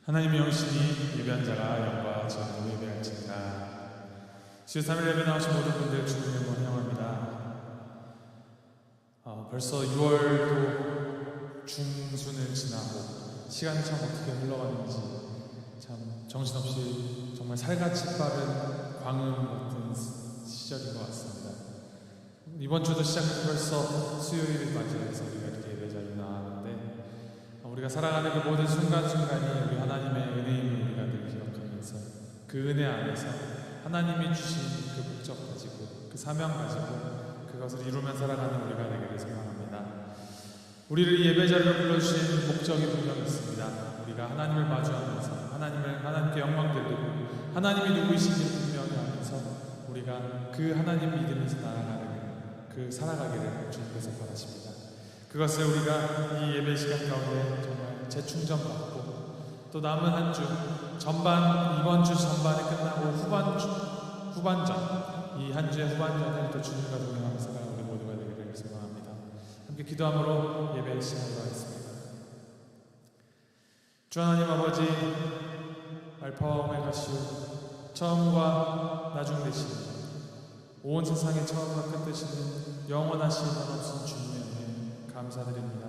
하나님의 영신이 예배한 자가 영과 진리로 예배할지니라. 13일 예배 나오신 모든 분들 주님의 이름으로 환영합니다. 벌써 6월도 중순을 지나고 시간이 참 어떻게 흘러가는지 참 정신없이 정말 살같이 빠른 광음 같은 시절인 것 같습니다. 이번 주도 시작해서 벌써 수요일을 맞이해서 우리가 이렇게 예배 자리에 나왔는데, 우리가 살아가는 그 모든 순간순간이 우리 하나님의 은혜임을 우리가 늘 기억하면서 그 은혜 안에서 하나님이 주신 그 목적 가지고 그 사명 가지고 그것을 이루며 살아가는 우리가 되기를 소망합니다. 우리를 이 예배 자리로 불러주신 목적이 분명히 있습니다. 우리가 하나님을 마주하면서 하나님께 영광 돌리고 하나님이 누구이신지 분명히 하면서 우리가 그 하나님 믿으면서 살아가기를 주님께서 바라십니다. 그것을 우리가 이 예배 시간 가운데 정말 재충전받고 또 남은 한 주 이번 주 전반이 끝나고 후반전 이 한 주의 후반전을 또 주님과 동행하면서 우리 모두가 되기를 소망합니다. 함께 기도함으로 예배의 시간을 하겠습니다. 주 하나님 아버지, 알파와 오메가시오 처음과 나중 되시는 온 세상의 처음과 끝 되시는 영원하신 한없은 주님의 은혜 감사드립니다.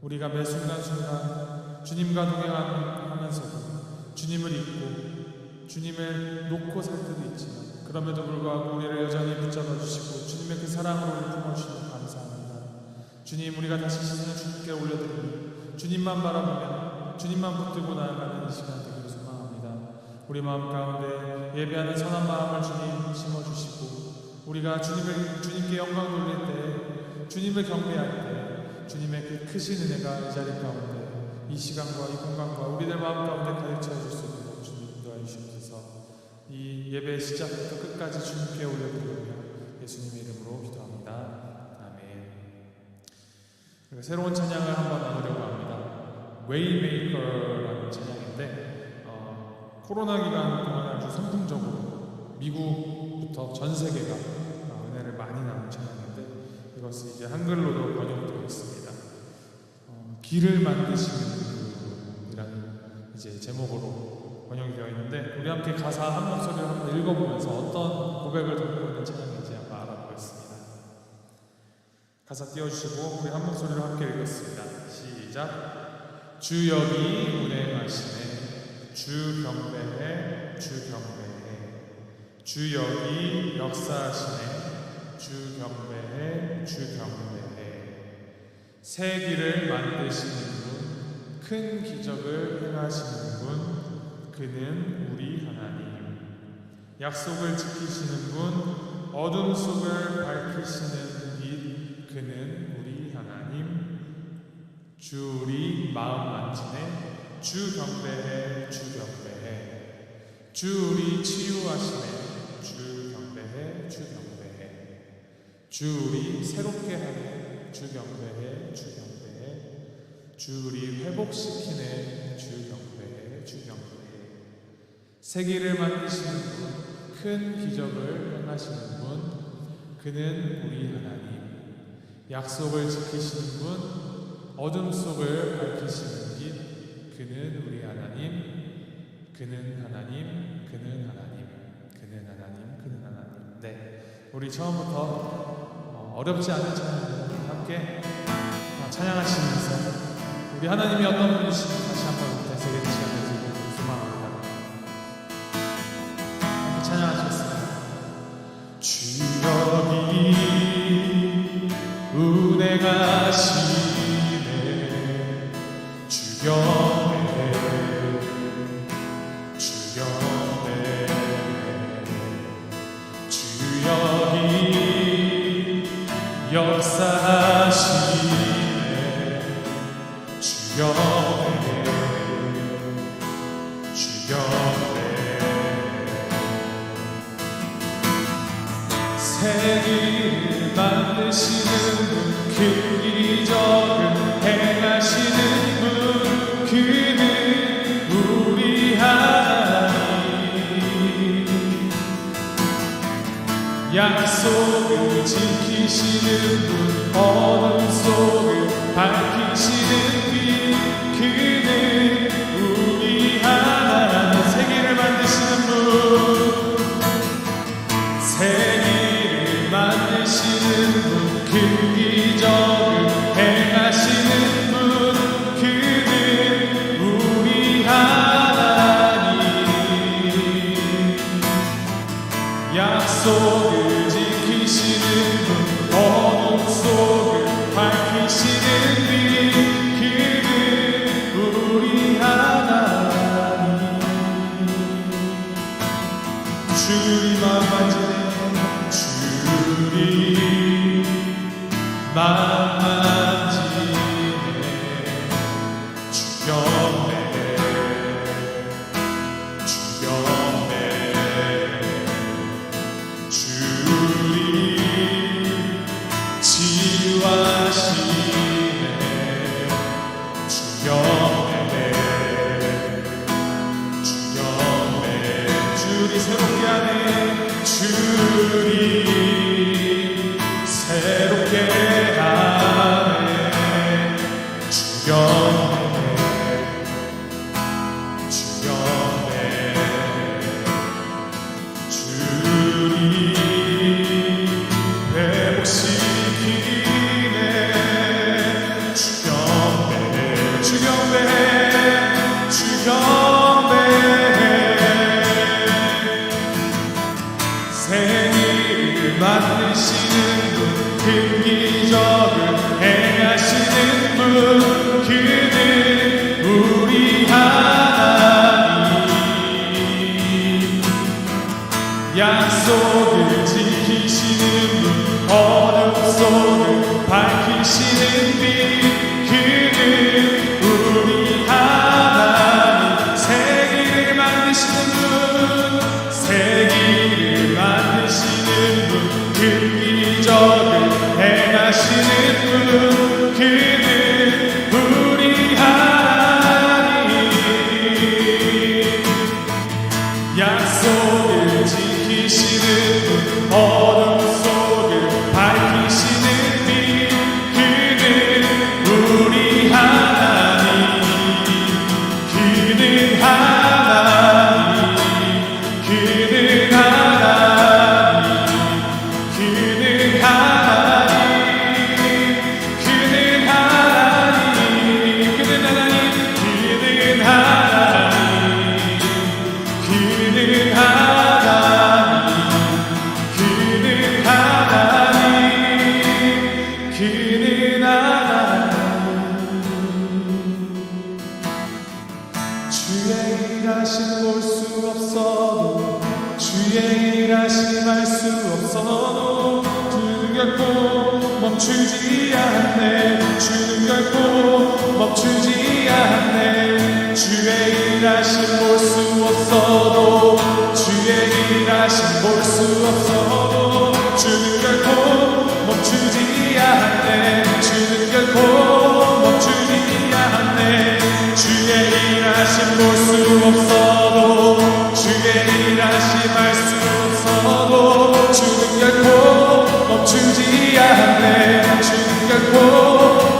우리가 매 순간순간 주님과 동행하면서도 주님을 잊고 주님을 놓고 살 때도 있지만 그럼에도 불구하고 우리를 여전히 붙잡아 주시고 주님의 그 사랑으로 우리를 품어주시니 감사합니다. 주님, 우리가 다시 시선을 주님께 올려드리고 주님만 바라보며 주님만 붙들고 나아가는 이 시간 되기를 소망합니다. 우리 마음 가운데 예배하는 선한 마음을 주님 심어주시고 우리가 주님께 영광 돌릴 때, 주님을 경배할 때 주님의 그 크신 은혜가 이 자리 가운데 이 시간과 이 공간과 우리들 마음 가운데 가득 채워줄 수 있도록 주님 인도하여 주시옵소서. 이 예배의 시작부터 끝까지 주님께 올려드리며 예수님의 이름으로 기도합니다. 아멘. 새로운 찬양을 한번 나누려고 합니다. Waymaker라는 찬양인데 코로나 기간 동안 아주 선풍적으로 미국부터 전 세계가 은혜를 많이 나눈 찬양인데 이것이 이제 한글로도 번역되어 있습니다. 길을 만드시는 분이라는 이제 제목으로 번역이 되어 있는데 우리 함께 가사 한 목소리를 한번 읽어보면서 어떤 고백을 담고 있는 찬양인지 한번 알아보겠습니다. 가사 띄워주시고 우리 한 목소리로 함께 읽겠습니다. 시작. 주 여기 운행하시네, 주 경배해, 주 경배해. 주 여기 역사하시네, 주 경배해, 주 경배해. 새 길을 만드시는 분, 큰 기적을 행하시는 분, 그는 우리 하나님. 약속을 지키시는 분, 어둠 속을 밝히시는 빛, 그는 우리 하나님. 주 우리 마음 만지네, 주 경배해, 주 경배해. 주 우리 치유하시네, 주 경배해, 주 경배해. 주 우리 새롭게 하네, 주 경배해, 주 경배해. 주 우리 회복시키네, 주 경배해, 주 경배해. 새 길을 만드시는 분, 큰 기적을 행하시는 분, 그는 우리 하나님. 약속을 지키시는 분, 어둠 속을 밝히시는 빛, 그는 우리 하나님. 그는 하나님, 그는 하나님, 그는 하나님, 그는 하나님. 네, 우리 처음부터 어렵지 않은 찬양을 함께 찬양하시면서 우리 하나님이 어떤 분이신지 다시 한번 되새기는 시간 되시길 소망합니다. 함께 찬양하시겠습니다. 주 여기 운행하시네, 주 경배해, 주 경배해. 주 여기 역사하시네, 주 경배해, 주 경배해. 새 길을 만드시는 분, 그 기적을 행하시는 분, 그는 우리 하나님. 약속을 지키 지키시는 분 어둠 속을 밝히시는 빛 그는 우리 하나님 세계를 만드시는 분 세계를 만드시는 분 그 기적을 행하시는 분 그는 우리 하나님 약속을 지키시는 분 어둠 속을 밝히시는 빛 그는 우리 하나님 주님만 만지네 주님만 만지네 주였네 주였네 주님 치유하시네 주였네 주였네 주리 새롭게 하네 주리 새롭게 하네 주였네 주였네 주리 회복시키네 주였네 주였네 주였네 생일을 만드시는 분 큰 기적을 행하시는 분 그는 우리 하나님 약속을 지키시는 분 어둠 속을 밝히시는 빛 그는 우리 하나님 세계를 만드시는 분 세계를 만드시는 분 그 기적을 행하시는 분 그는 우리 하나님 약속을 지키시는 분 어둠 속을 밝히시는 빛 그는 우리 하나님 그는 하나님 그는 하나님 그는 하나님 그는 하나님 그는 하나님 그는 하나님 그는 하나님 그는 하나님 그는 하나님 주의 일하심 볼 수 없어도 주의 일하심 알 수 없어도 주는 결코 멈추지 않네 주는 결코 멈추지 않네 주의 일하심 볼 수 없어도 주의 일하심 볼 수 없어도 주는 결코 멈추지 않네 주는 결코 멈추지 않네 주의 일하심 볼 수 없어도 주의 일하심 알 수 없어도 주는 결코 멈추지 않네 주는 결코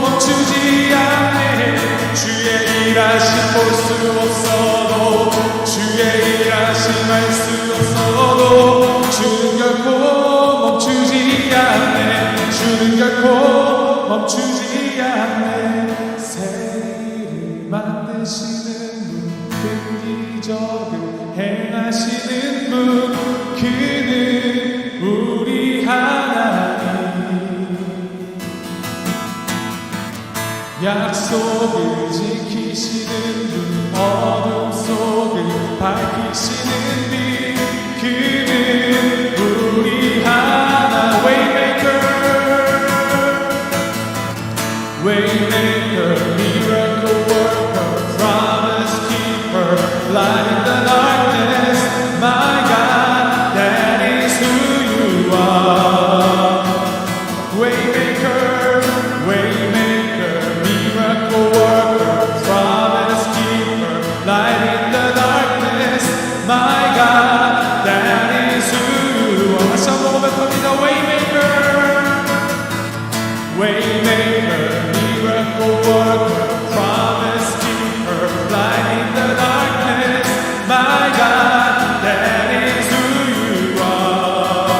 멈추지 않네 주의 일하심 볼 수 없어도 주의 일하심 알 수 없어도 주는 결코 멈추지 않네 주는 결코 멈추지 않네 세계를 만드시는 분 그 기적을 행하시는 분 그는 우리 하나님 약속을 지키시는 분 어둠 속을 밝히시는 빛 그는 우리 하나 Waymaker Waymaker miracle worker promise keeper light in the darkness my God that is who you are Waymaker Waymaker miracle worker promise keeper light in the darkness my God that is who you are 다시 한번 고백합니다 Waymaker Waymaker, miracle worker, promise keeper, light in the darkness, my God, that is who you are.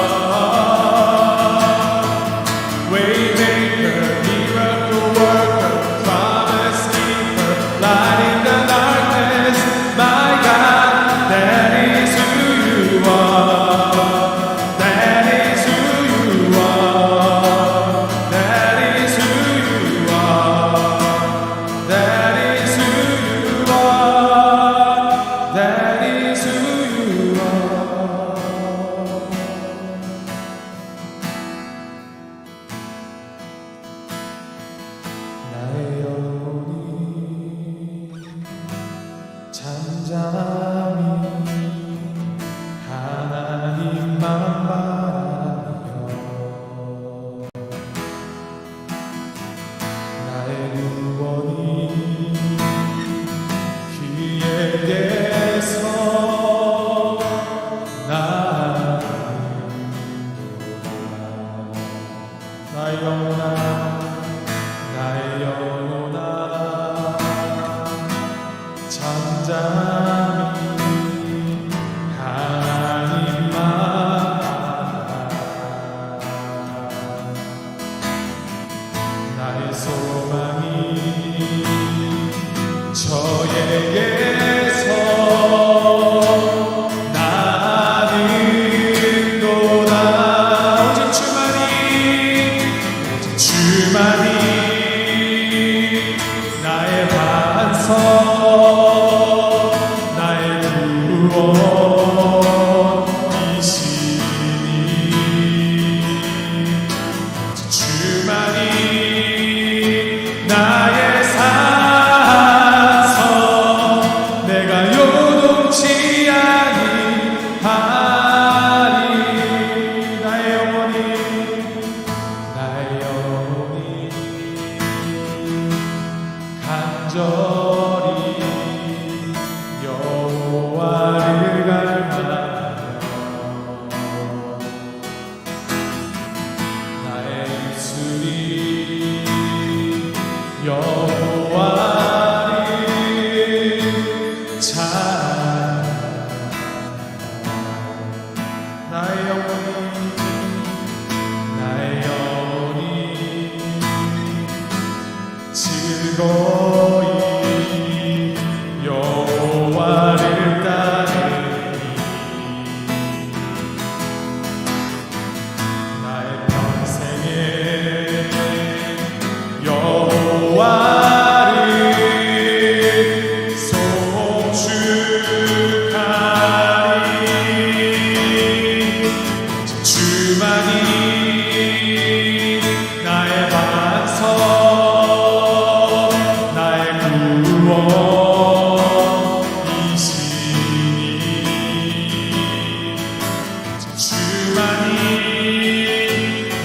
Waymaker, miracle worker, promise keeper, light in the darkness, my God, that is who you are. That is who you are. That is who you are. That is who you are. That is who you are. 나의 영혼이 잠잠히 하나님만 바라며 나의 구원이 그에게서 나의 영혼아 나의 영혼아 잠잠히 하나님만 나의 소망이 저에게서 나는도다. 오직 주만이 나의 반석, 나의 구원이시니 주만이 나의 산성, 내가 요동치 아니하리. 나의 영혼이 간절히 여호와를 갈망하며 나의 입술이 여호와를 찬양하며 나의 영혼이 즐거이 여호와를 따르니 나의 평생에 여호와를 송축하리. 주만이 나의 반석, 주만이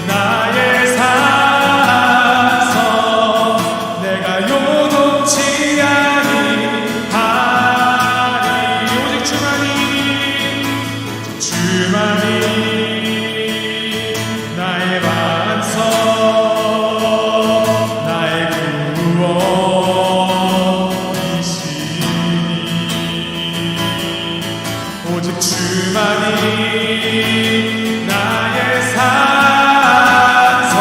나의 산성, 내가 요동치 아니하리. 오직 주만이 나의 반석, 나의 구원이시니 오직 주만이 나의 산성,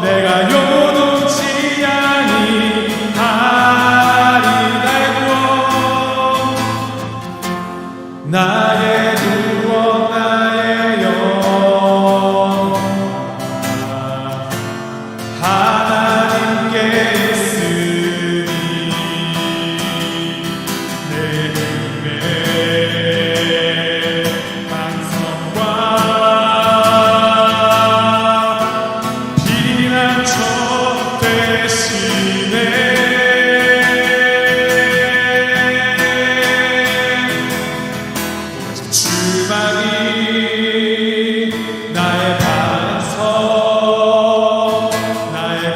내가 요동치 아니하리. 나의 구원 나의 영원 하나님께 있으니 내 힘의 반성과 피난처 되시네. 주만이 나의 반석, 나의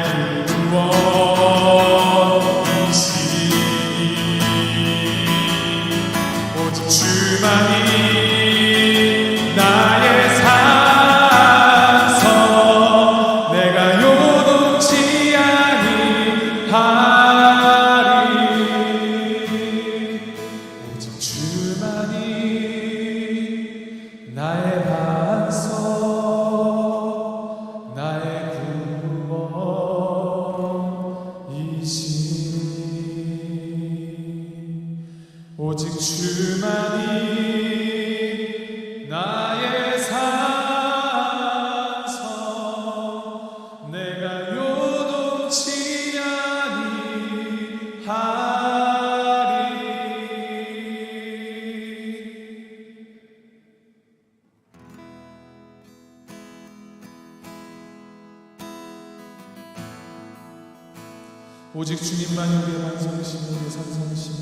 오직 주님만이 우리의 반석이시며 우리의 산성이시며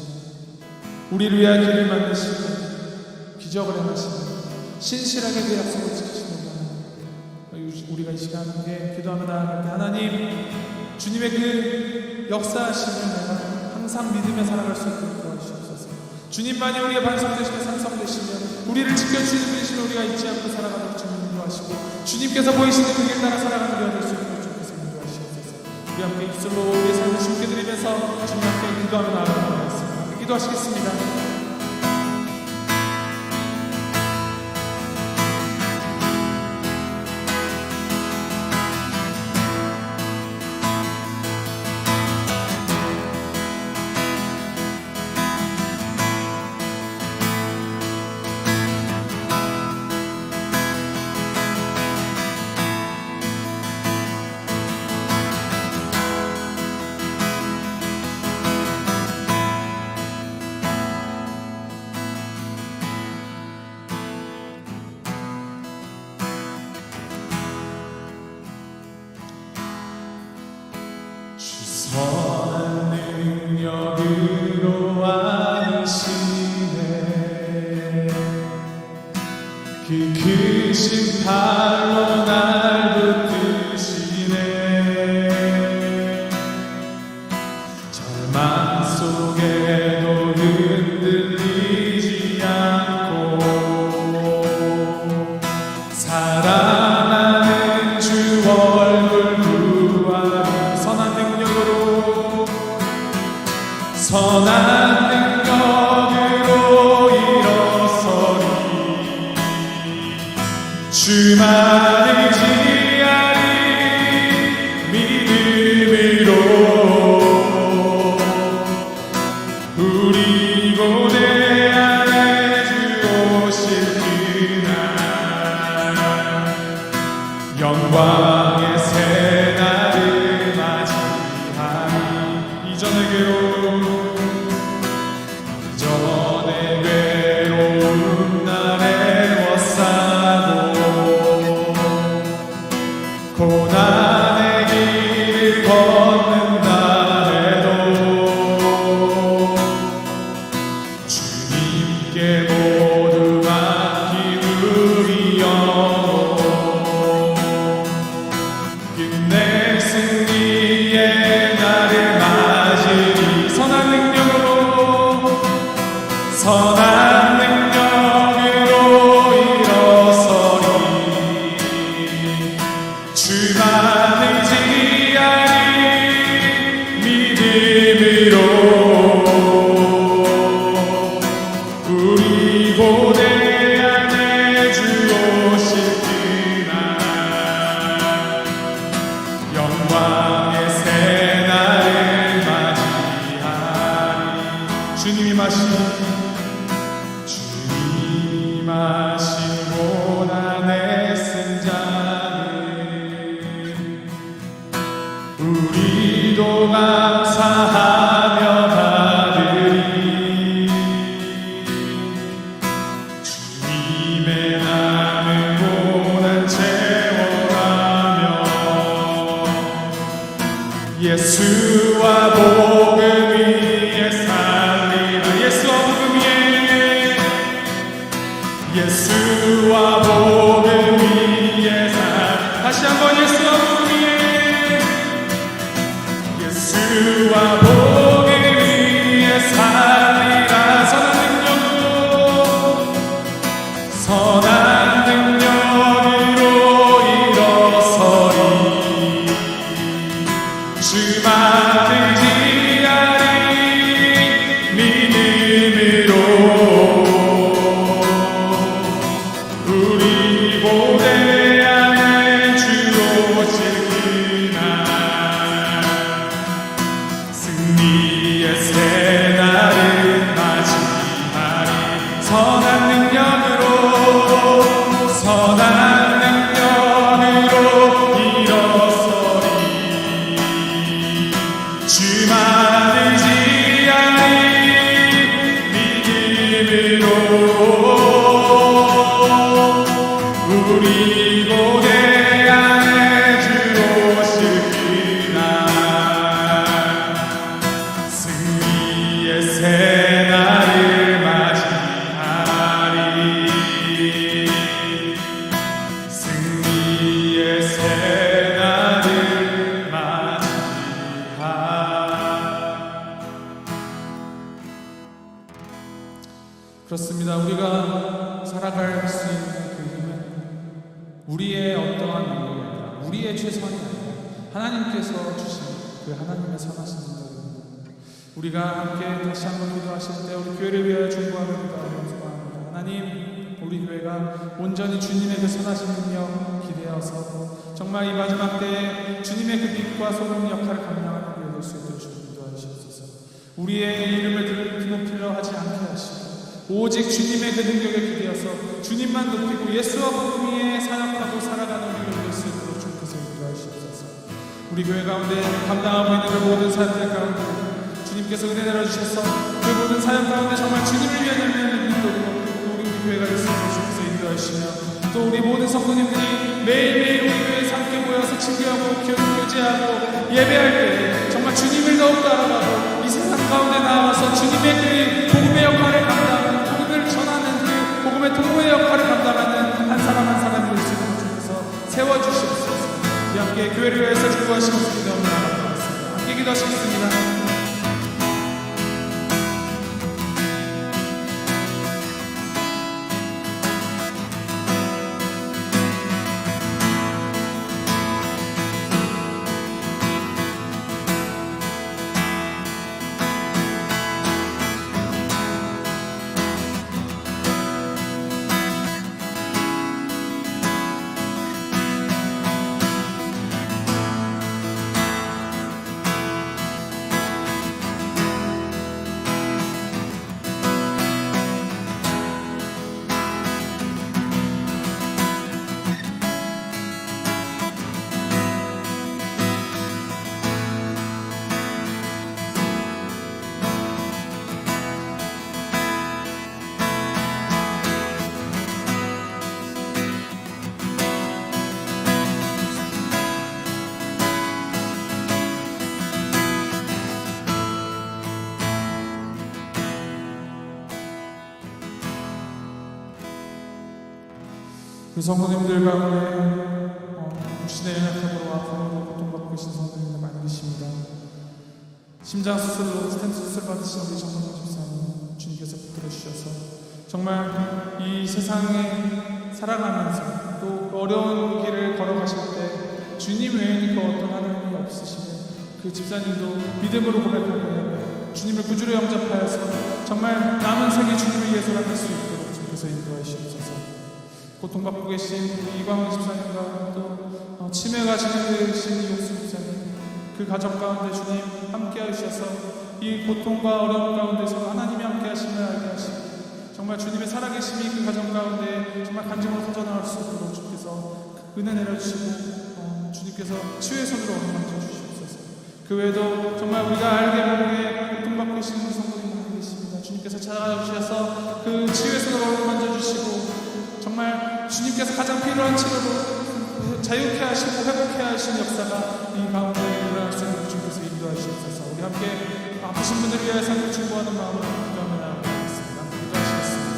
우리를 위하여 길을 만드시고 기적을 행하시며 신실하게 그 약속을 지키시는 하나님, 우리가 이 시간 함께 기도하며 나아갈 때 하나님 주님의 그 역사하심을 내가 항상 믿으며 살아갈 수 있도록 도와주시옵소서. 주님만이 우리의 반석 되시며 산성 되시며 우리를 지켜주시는 분이시며 우리가 잊지 않고 살아가도록 주님 인도하시고 주님께서 보이시는 그 길 따라 살아가는 우리가 될 수 있도록 주님께서 인도하시옵소서. 우리 함께 입술로 우리의 삶을 주님께 드리면서 주님 함께 기도하며 나아가도록 하겠습니다. 기도하시겠습니다. 선한 능력으로 안으시네 그 크신 팔로 날 붙드시네 절망 속에도 흔들리지 않고 사랑하는 주 얼굴 선한 능력으로 일어서리 주만을 지하리 믿음으로 우리 고대 안에 주 오실 그날 영광의 새날을 맞이하리 이전의 괴로운 날에 워싸고 고난의 길을 걷는다 해도 주님께 모두 맡긴 우리 영혼 끝내 승리의 날을 맞으리 선한 능력으로 일어서리 주만을 지하리 믿음으로 우리 고대 안에 주 오실 그날 영광의 새날을 맞이하리 주님이 마신 고난의 승자를 우리도 감사하며 받으리 주님의 남은 고난 채워가며 예수와 복음 위에 살리라 예수와 복음 위에 예수와 복음 위에 다시 한번 예수와 복음 위에 예수와 복음 위에 살리라 선한 능력으로 일어서리 주만을 지하리 그렇습니다. 우리가 살아갈 수 있는 그 힘은 우리의 어떠한 능력이 아니라 우리의 최선이 아니라 하나님께서 주신 그 하나님의 선하신 능력입니다. 우리가 함께 다시 한번 기도하실 때 우리 교회를 위하여 중보합니다. 소망합니다. 하나님, 우리 교회가 온전히 주님의 그 선하신 능력 기대어서 정말 이 마지막 때에 주님의 그 빛과 소금 역할을 감당하는 교회 될 수 있도록 주님 기도하시옵소서. 우리의 이름을 드높이려 하지 않게 하시고 오직 주님의 그 능력에 기대어서 주님만 높이고 예수와 복음 위에 사역하고 살아가는 우리가 될 수 있도록 주님께서 인도하시옵소서. 우리 교회 가운데 감당하고 있는 그 모든 사역들 가운데 주님께서 은혜 내려주셔서 그 모든 사역 가운데 정말 주님을 위한 열매를 맺도록 우리 교회가 될 수 있도록 주님께서 인도하시며 또 우리 모든 성도님들이 매일매일 우리 교회에서 함께 모여서 친교하고 교제하고 예배할 때 정말 주님을 더욱더 알아가고 이 세상 가운데 나와서 주님의 그 복음의 역할을 감당하는 복음을 전하는 그 복음의 동무의 역할을 감당하는 한 사람 한 사람이 될 수 있도록 주께서 세워주시옵소서. 우리 함께 교회를 위해서 기도하시면서 기도하며 나아가겠습니다. 함께 기도하시겠습니다. 그 성도님들 가운데 육신의 연약함으로 아픔으로 고통받고 계신 성도님들 많이 계십니다. 심장 수술로 스텐트 수술 받으신 우리 정선호 집사님 주님께서 붙들어 주셔서 정말 이 세상에 살아가면서 또 어려운 길을 걸어가실 때 주님 외에는 그 어떤 하나님이 없으시며 그 집사님도 믿음으로 고백하고 주님을 구주로 영접하여서 정말 남은 생에 주님을 위해 살아갈 수 있도록 주님께서 인도하시옵소서. 고통받고 계신 이광훈 집사님과 또 치매가 진행되신 이옥수 집사님 그 가정 가운데 주님 함께해 주셔서 이 고통과 어려움 가운데서 하나님이 함께 하심을 알게 하시고 정말 주님의 살아계심이 그 가정 가운데 정말 간증으로 터져나올 수 있도록 주께서 은혜 내려주시고 주님께서 치유의 손으로 어루만져 주시옵소서. 그 외에도 정말 우리가 알게 모르게 고통받고 계신 우리 성도님 많이 계십니다. 주님께서 찾아주셔서 그 치유의 손으로 어루만져 주시고 정말 주님께서 가장 필요한 치료로 자유케 하시고 회복케 하신 역사가 이 가운데 일어날 수 있도록 주님께서 인도하시옵소서. 우리 함께 아프신 분들을 위하여 상을 중보하는 마음으로 기도하며 나아가겠습니다. 기도하시겠습니다.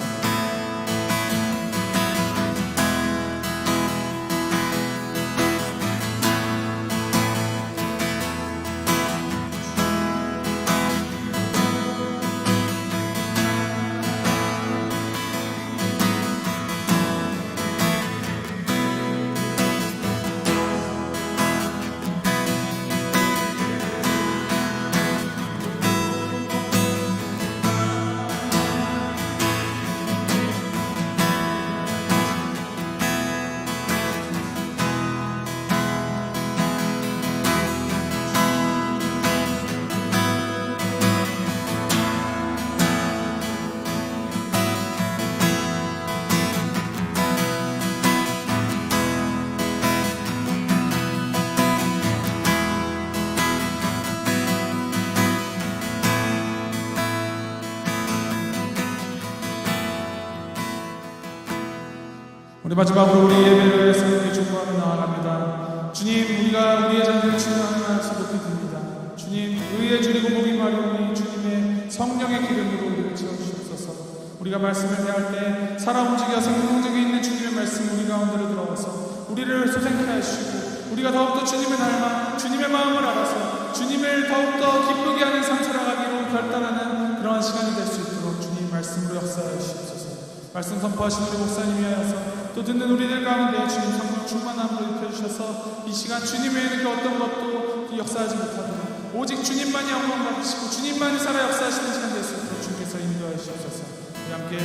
우리 마지막으로 우리 예배를 위해서 함께 중보하며 나아갑니다. 주님, 우리가 우리의 자녀를 치유하는 날수 높이 듭니다. 주님, 의에 줄이고 목이 마르오니 주님의 성령의 기름으로 우리를 채워주시옵소서. 우리가 말씀을 대할 때 살아 움직여 생명력이 있는 주님의 말씀이 우리 가운데로 들어와서 우리를 소생케 하시고 우리가 더욱더 주님을 닮아 주님의 마음을 알아서 주님을 더욱더 기쁘게 하는 삶 살아가기로 결단하는 그러한 시간이 될 수 있도록 주님 말씀으로 역사하여 주시옵소서. 말씀 선포하신 우리 목사님이 하여서 또 듣는 우리들 가운데 주님 성령 충만함으로 입혀주셔서 이 시간 주님 외에는 그 어떤 것도 역사하지 못하고 오직 주님만이 영광 받으시고 주님만이 살아 역사하시는 시간 될 수 있도록 주님께서 인도하여 주옵소서. 우리 함께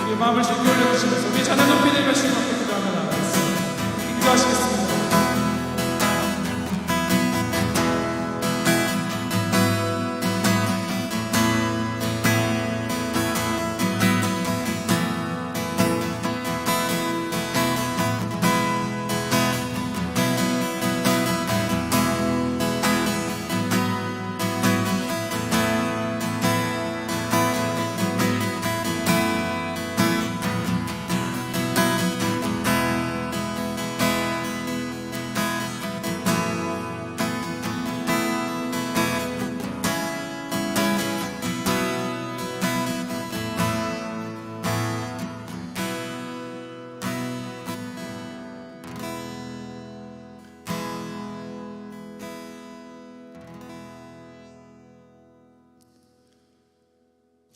우리의 마음을 주님께 올려주시면서 우리 자녀 높이 들며 주님 앞에 기도하며 나아가겠습니다. 인도하시겠습니다.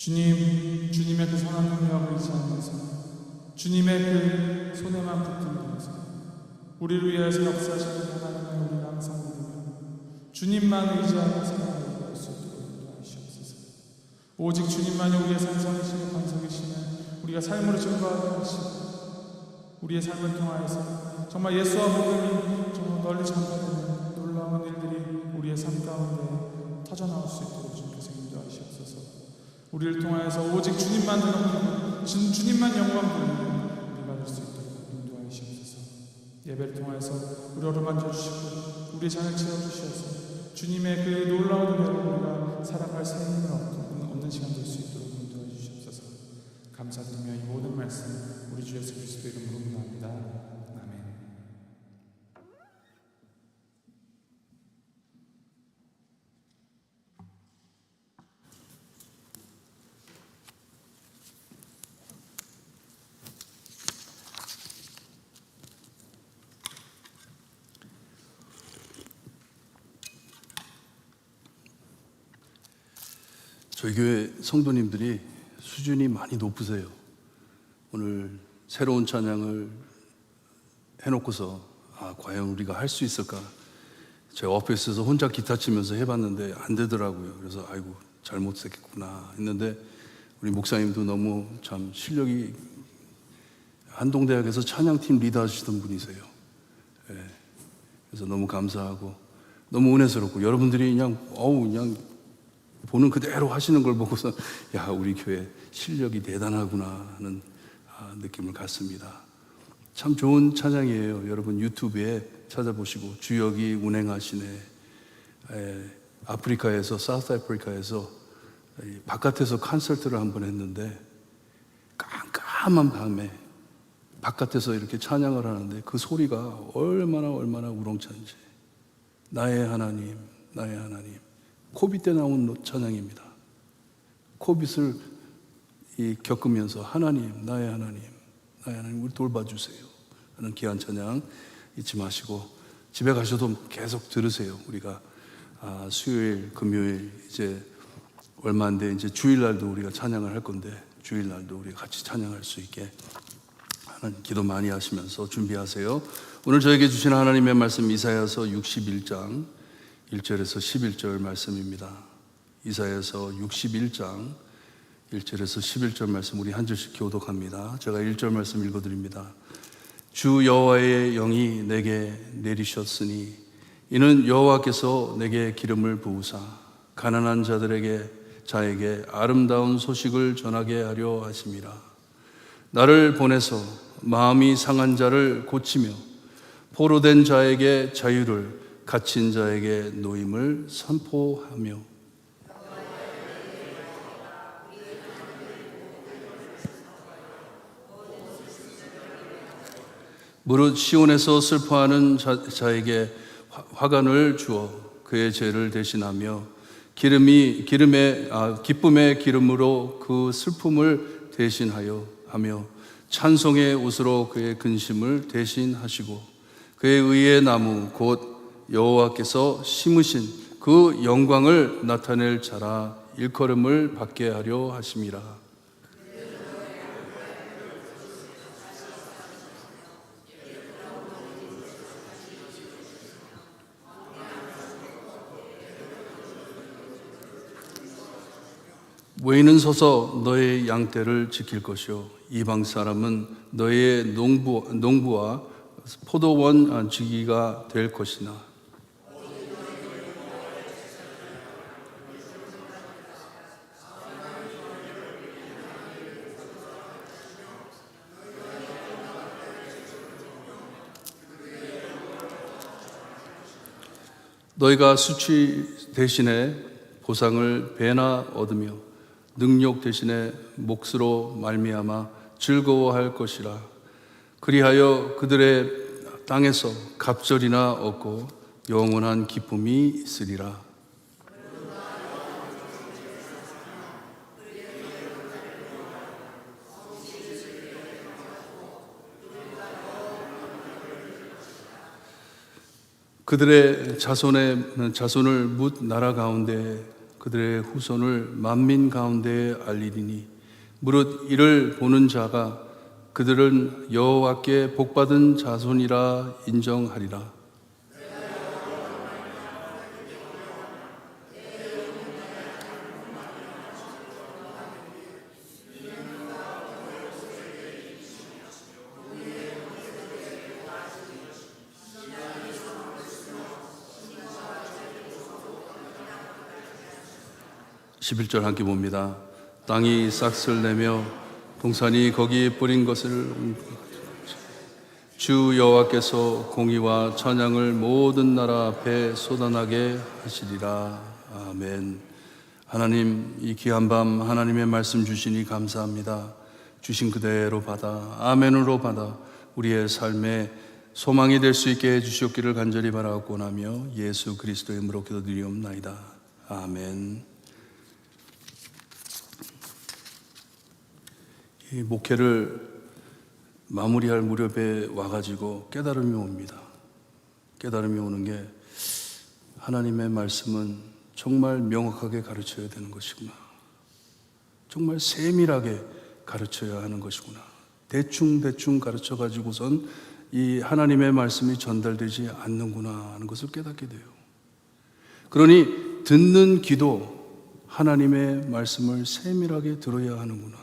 주님의 그 선한 능력을 의지하면서 주님의 그 손에만 붙들면서 우리를 위해서 역사하시는 하나님을 우리가 항상 믿으며 주님만 의지하며 살아갈 수 있도록 인도하시옵소서. 오직 주님만이 우리의 산성이시며 반석이시며 우리가 삶으로 증거하는 것이고 우리의 삶을 통하여서 정말 예수와 복음이 정말 널리 전파되는 놀라운 일들이 우리의 삶 가운데 터져나올 수 있도록 주님께서 인도하시옵소서. 우리를 통하여서 오직 주님만 드러내고 주님만 영광 돌리는 우리 받을 수 있도록 인도하시옵소서. 예배를 통하여서 우리 어루만져 주시고 우리의 잔을 채워주셔서 주님의 그 놀라운 은혜로 우리가 살아갈 새 힘을 얻는 시간 될 수 있도록 인도해 주시옵소서. 감사드리며 이 모든 말씀 우리 주 예수 그리스도 이름으로 기도합니다. 아멘. 저희 교회 성도님들이 수준이 많이 높으세요. 오늘 새로운 찬양을 해놓고서 과연 우리가 할 수 있을까? 제가 오피스에서 혼자 기타 치면서 해봤는데 안 되더라고요. 그래서 아이고 잘못했겠구나 했는데 우리 목사님도 너무 참 실력이 한동대학에서 찬양팀 리더하시던 분이세요. 그래서 너무 감사하고 너무 은혜스럽고 여러분들이 그냥 보는 그대로 하시는 걸 보고서 야 우리 교회 실력이 대단하구나 하는 느낌을 갖습니다. 참 좋은 찬양이에요. 여러분 유튜브에 찾아보시고 주역이 운행하시네. 아프리카에서 사우스 아프리카에서 바깥에서 콘서트를 한번 했는데 깜깜한 밤에 바깥에서 이렇게 찬양을 하는데 그 소리가 얼마나 우렁찬지. 나의 하나님 나의 하나님. 코빗 때 나온 찬양입니다. 코빗을 겪으면서 하나님 나의 하나님 나의 하나님 우리 돌봐주세요 하는 귀한 찬양 잊지 마시고 집에 가셔도 계속 들으세요. 우리가 수요일 금요일 이제 얼마 안 돼 이제 주일날도 우리가 찬양을 할 건데 주일날도 우리가 같이 찬양할 수 있게 하는 기도 많이 하시면서 준비하세요. 오늘 저에게 주신 하나님의 말씀 이사야서 61장 1절에서 11절 말씀입니다. 이사야서 61장 1절에서 11절 말씀 우리 한 절씩 교독합니다. 제가 1절 말씀 읽어드립니다. 주 여호와의 영이 내게 내리셨으니 이는 여호와께서 내게 기름을 부으사 가난한 자에게 아름다운 소식을 전하게 하려 하심이라. 나를 보내서 마음이 상한 자를 고치며 포로된 자에게 자유를 갇힌 자에게 노임을 선포하며 무릇 시온에서 슬퍼하는 자에게 화관을 주어 그의 죄를 대신하며 기쁨의 기름으로 그 슬픔을 대신하여 하며 찬송의 옷으로 그의 근심을 대신하시고 그의 의의 나무 곧 여호와께서 심으신 그 영광을 나타낼 자라 일컬음을 받게 하려 하심이라. 외인은 서서 너의 양떼를 지킬 것이요 이방 사람은 너의 농부와 포도원 지기가 될 것이나 너희가 수치 대신에 보상을 배나 얻으며 능욕 대신에 몫으로 말미암아 즐거워할 것이라. 그리하여 그들의 땅에서 갑절이나 얻고 영원한 기쁨이 있으리라. 그들의 자손을 뭇 나라 가운데 그들의 후손을 만민 가운데 알리리니 무릇 이를 보는 자가 그들은 여호와께 복받은 자손이라 인정하리라. (11절) 함께 봅니다. 땅이 싹을 내며 동산이 거기 뿌린 것을 주 여호와께서 공의와 찬양을 모든 나라 앞에 쏟아나게 하시리라. 아멘. 하나님, 이 귀한 밤 하나님의 말씀 주시니 감사합니다. 주신 그대로 받아 아멘으로 받아 우리의 삶에 소망이 될 수 있게 해주시옵기를 간절히 바라옵고나며 예수 그리스도의 이름으로 기도드리옵나이다. 아멘. 이 목회를 마무리할 무렵에 와가지고 깨달음이 옵니다. 깨달음이 오는 게 하나님의 말씀은 정말 명확하게 가르쳐야 되는 것이구나. 정말 세밀하게 가르쳐야 하는 것이구나. 대충 가르쳐가지고선 이 하나님의 말씀이 전달되지 않는구나 하는 것을 깨닫게 돼요. 그러니 듣는 귀도 하나님의 말씀을 세밀하게 들어야 하는구나.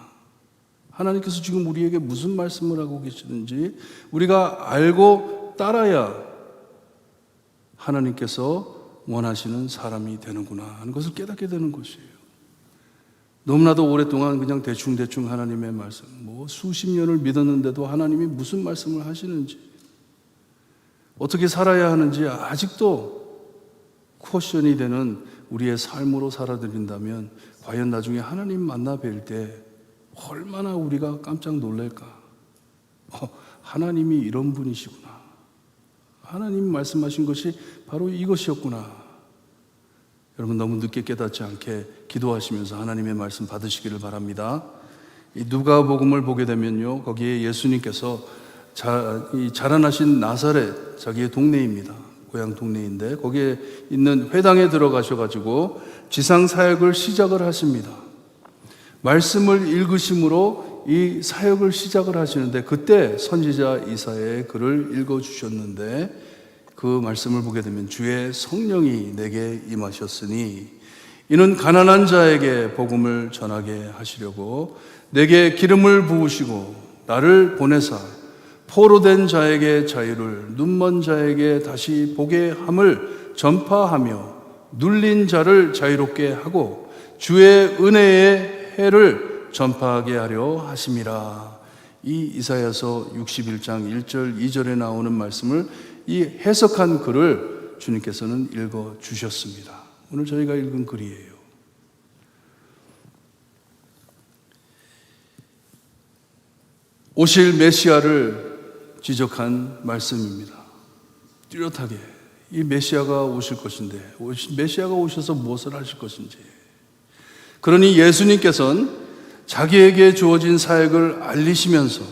하나님께서 지금 우리에게 무슨 말씀을 하고 계시는지 우리가 알고 따라야 하나님께서 원하시는 사람이 되는구나 하는 것을 깨닫게 되는 것이에요. 너무나도 오랫동안 그냥 대충 하나님의 말씀, 수십 년을 믿었는데도 하나님이 무슨 말씀을 하시는지, 어떻게 살아야 하는지 아직도 퀘션이 되는 우리의 삶으로 살아드린다면 과연 나중에 하나님 만나 뵐 때 얼마나 우리가 깜짝 놀랄까. 하나님이 이런 분이시구나. 하나님 말씀하신 것이 바로 이것이었구나. 여러분 너무 늦게 깨닫지 않게 기도하시면서 하나님의 말씀 받으시기를 바랍니다. 이 누가복음을 보게 되면요, 거기에 예수님께서 자라나신 나사렛, 자기의 동네입니다. 고향 동네인데 거기에 있는 회당에 들어가셔가지고 지상 사역을 시작을 하십니다. 말씀을 읽으심으로 이 사역을 시작을 하시는데 그때 선지자 이사야의 글을 읽어주셨는데 그 말씀을 보게 되면 주의 성령이 내게 임하셨으니 이는 가난한 자에게 복음을 전하게 하시려고 내게 기름을 부으시고 나를 보내사 포로된 자에게 자유를 눈먼 자에게 다시 보게 함을 전파하며 눌린 자를 자유롭게 하고 주의 은혜의 해를 전파하게 하려 하심이라. 이 이사야서 61장 1절 2절에 나오는 말씀을 이 해석한 글을 주님께서는 읽어 주셨습니다. 오늘 저희가 읽은 글이에요. 오실 메시아를 지적한 말씀입니다. 뚜렷하게 이 메시아가 오실 것인데 메시아가 오셔서 무엇을 하실 것인지. 그러니 예수님께서는 자기에게 주어진 사역을 알리시면서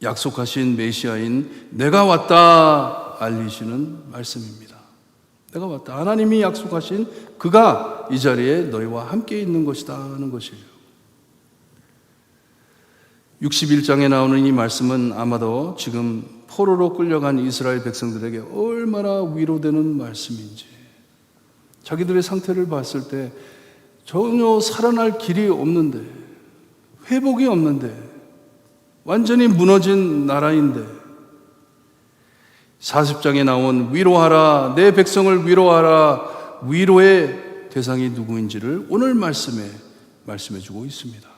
약속하신 메시아인 내가 왔다 알리시는 말씀입니다. 내가 왔다. 하나님이 약속하신 그가 이 자리에 너희와 함께 있는 것이다 하는 것이에요. 61장에 나오는 이 말씀은 아마도 지금 포로로 끌려간 이스라엘 백성들에게 얼마나 위로되는 말씀인지, 자기들의 상태를 봤을 때 전혀 살아날 길이 없는데, 회복이 없는데, 완전히 무너진 나라인데, 40장에 나온 위로하라, 내 백성을 위로하라, 위로의 대상이 누구인지를 오늘 말씀해 주고 있습니다.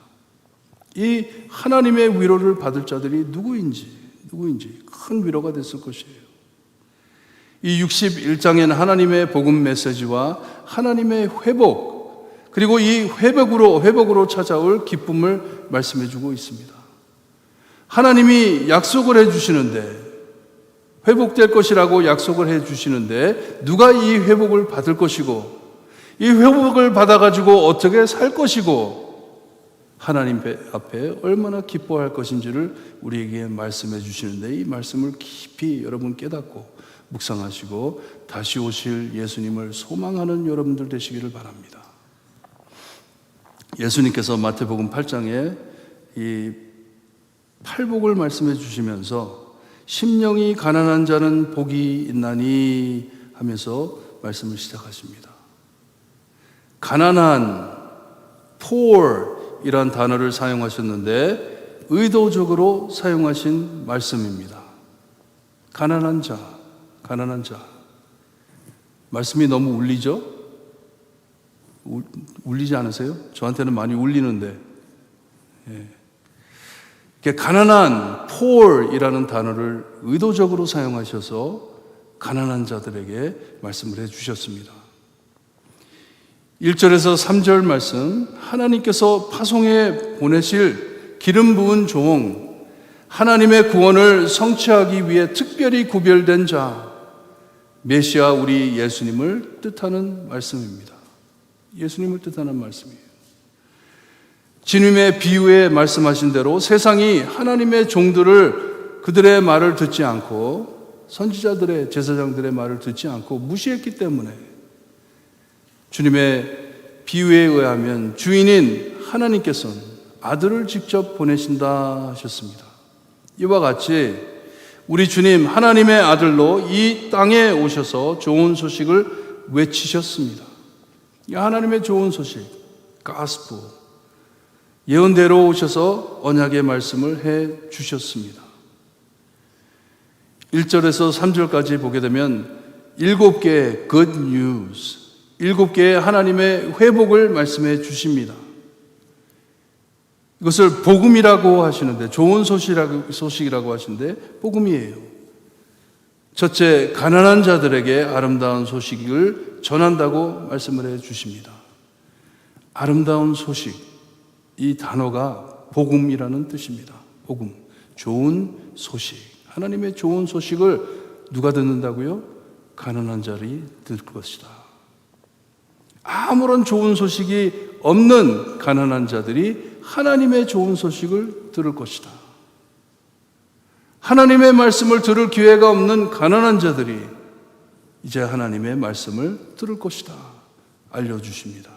이 하나님의 위로를 받을 자들이 누구인지 큰 위로가 됐을 것이에요. 이 61장에는 하나님의 복음 메시지와 하나님의 회복, 그리고 이 회복으로 찾아올 기쁨을 말씀해 주고 있습니다. 하나님이 약속을 해 주시는데, 회복될 것이라고 약속을 해 주시는데, 누가 이 회복을 받을 것이고, 이 회복을 받아가지고 어떻게 살 것이고, 하나님 앞에 얼마나 기뻐할 것인지를 우리에게 말씀해 주시는데, 이 말씀을 깊이 여러분 깨닫고 묵상하시고 다시 오실 예수님을 소망하는 여러분들 되시기를 바랍니다. 예수님께서 마태복음 8장에 이 팔복을 말씀해 주시면서 심령이 가난한 자는 복이 있나니 하면서 말씀을 시작하십니다. 가난한, poor 이란 단어를 사용하셨는데 의도적으로 사용하신 말씀입니다. 가난한 자. 말씀이 너무 울리죠? 울리지 않으세요? 저한테는 많이 울리는데. 가난한, poor이라는 단어를 의도적으로 사용하셔서 가난한 자들에게 말씀을 해주셨습니다. 1절에서 3절 말씀, 하나님께서 파송해 보내실 기름 부은 종, 하나님의 구원을 성취하기 위해 특별히 구별된 자, 메시아 우리 예수님을 뜻하는 말씀입니다. 예수님을 뜻하는 말씀이에요. 주님의 비유에 말씀하신 대로 세상이 하나님의 종들을 그들의 말을 듣지 않고 선지자들의 제사장들의 말을 듣지 않고 무시했기 때문에 주님의 비유에 의하면 주인인 하나님께서는 아들을 직접 보내신다 하셨습니다. 이와 같이 우리 주님 하나님의 아들로 이 땅에 오셔서 좋은 소식을 외치셨습니다. 이 하나님의 좋은 소식, 가스펠, 예언대로 오셔서 언약의 말씀을 해 주셨습니다. 1절에서 3절까지 보게 되면 7개의 good news, 7개의 하나님의 회복을 말씀해 주십니다. 이것을 복음이라고 하시는데, 좋은 소식이라고 하시는데 복음이에요. 첫째, 가난한 자들에게 아름다운 소식을 전한다고 말씀을 해 주십니다. 아름다운 소식, 이 단어가 복음이라는 뜻입니다. 복음, 좋은 소식. 하나님의 좋은 소식을 누가 듣는다고요? 가난한 자들이 들을 것이다. 아무런 좋은 소식이 없는 가난한 자들이 하나님의 좋은 소식을 들을 것이다. 하나님의 말씀을 들을 기회가 없는 가난한 자들이 이제 하나님의 말씀을 들을 것이다. 알려주십니다.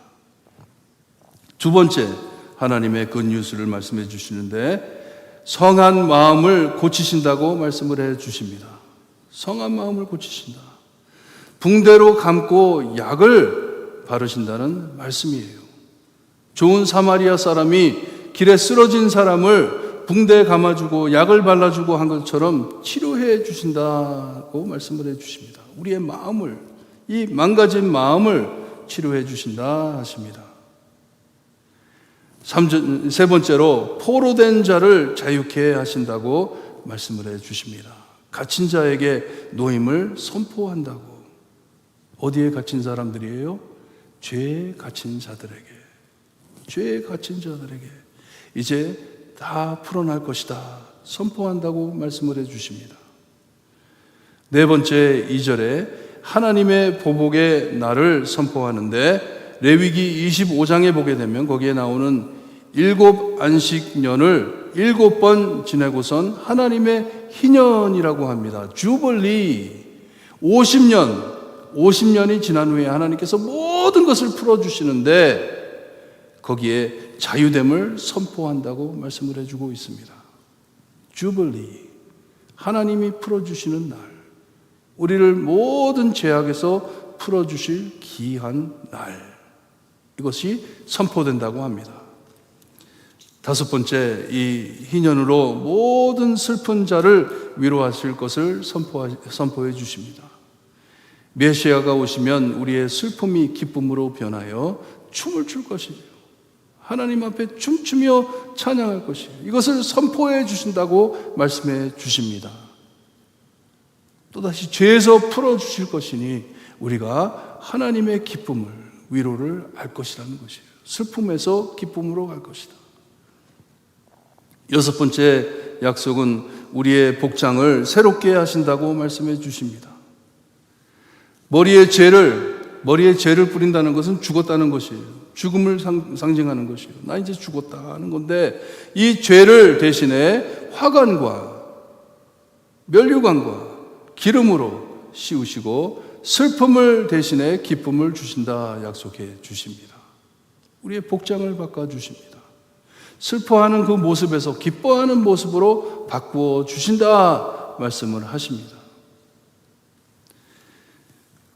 두 번째, 하나님의 그 뉴스를 말씀해 주시는데 성한 마음을 고치신다고 말씀을 해 주십니다. 성한 마음을 고치신다. 붕대로 감고 약을 바르신다는 말씀이에요. 좋은 사마리아 사람이 길에 쓰러진 사람을 붕대에 감아주고 약을 발라주고 한 것처럼 치료해 주신다고 말씀을 해 주십니다. 우리의 마음을, 이 망가진 마음을 치료해 주신다 하십니다. 세 번째로 포로된 자를 자유케 하신다고 말씀을 해 주십니다. 갇힌 자에게 노임을 선포한다고. 어디에 갇힌 사람들이에요? 죄에 갇힌 자들에게. 죄에 갇힌 자들에게 이제 다 풀어날 것이다 선포한다고 말씀을 해 주십니다. 네 번째 2절에 하나님의 보복의 날을 선포하는데 레위기 25장에 보게 되면 거기에 나오는 7 안식년을 7번 지내고선 하나님의 희년이라고 합니다. 주벌리 50년이 지난 후에 하나님께서 모든 것을 풀어주시는데 거기에 자유됨을 선포한다고 말씀을 해주고 있습니다. 주벌리, 하나님이 풀어주시는 날, 우리를 모든 죄악에서 풀어주실 귀한 날, 이것이 선포된다고 합니다. 다섯 번째, 이 희년으로 모든 슬픈 자를 위로하실 것을 선포해 주십니다. 메시아가 오시면 우리의 슬픔이 기쁨으로 변하여 춤을 출 것이에요. 하나님 앞에 춤추며 찬양할 것이에요. 이것을 선포해 주신다고 말씀해 주십니다. 또다시 죄에서 풀어주실 것이니 우리가 하나님의 기쁨을, 위로를 알 것이라는 것이에요. 슬픔에서 기쁨으로 갈 것이다. 여섯 번째 약속은 우리의 복장을 새롭게 하신다고 말씀해 주십니다. 머리에 죄를 뿌린다는 것은 죽었다는 것이에요. 죽음을 상징하는 것이에요. 나 이제 죽었다 하는 건데, 이 죄를 대신에 화관과 면류관과 기름으로 씌우시고 슬픔을 대신에 기쁨을 주신다 약속해 주십니다. 우리의 복장을 바꿔 주십니다. 슬퍼하는 그 모습에서 기뻐하는 모습으로 바꾸어 주신다 말씀을 하십니다.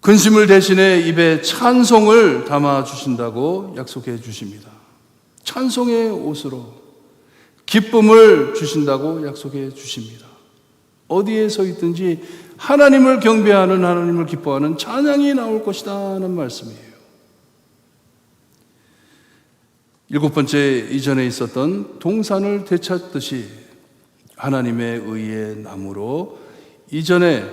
근심을 대신에 입에 찬송을 담아 주신다고 약속해 주십니다. 찬송의 옷으로 기쁨을 주신다고 약속해 주십니다. 어디에 서 있든지 하나님을 경배하는, 하나님을 기뻐하는 찬양이 나올 것이다 하는 말씀이에요. 일곱 번째, 이전에 있었던 동산을 되찾듯이 하나님의 의의 나무로 이전에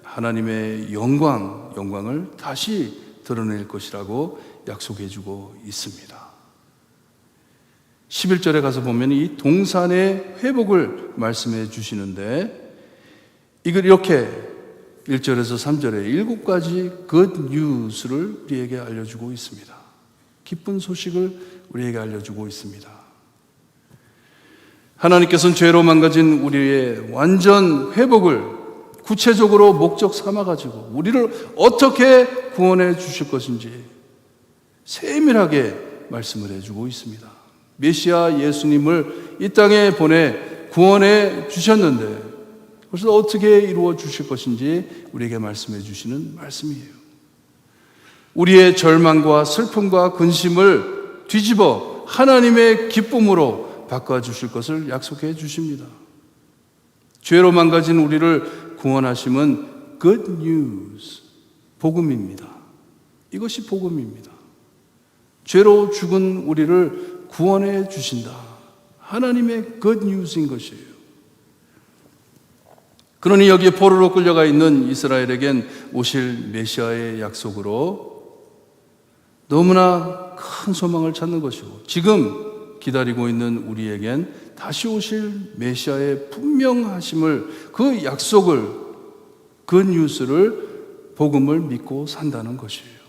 하나님의 영광을 다시 드러낼 것이라고 약속해 주고 있습니다. 11절에 가서 보면 이 동산의 회복을 말씀해 주시는데, 이걸 이렇게 1절에서 3절에 7가지 굿 뉴스를 우리에게 알려주고 있습니다. 기쁜 소식을 우리에게 알려주고 있습니다. 하나님께서는 죄로 망가진 우리의 완전 회복을 구체적으로 목적 삼아가지고 우리를 어떻게 구원해 주실 것인지 세밀하게 말씀을 해주고 있습니다. 메시아 예수님을 이 땅에 보내 구원해 주셨는데 그것을 어떻게 이루어 주실 것인지 우리에게 말씀해 주시는 말씀이에요. 우리의 절망과 슬픔과 근심을 뒤집어 하나님의 기쁨으로 바꿔주실 것을 약속해 주십니다. 죄로 망가진 우리를 구원하심은 good news, 복음입니다. 이것이 복음입니다. 죄로 죽은 우리를 구원해 주신다. 하나님의 good news인 것이에요. 그러니 여기에 포로로 끌려가 있는 이스라엘에겐 오실 메시아의 약속으로 너무나 큰 소망을 찾는 것이고, 지금 기다리고 있는 우리에겐 다시 오실 메시아의 분명하심을, 그 약속을, 그 뉴스를, 복음을 믿고 산다는 것이에요.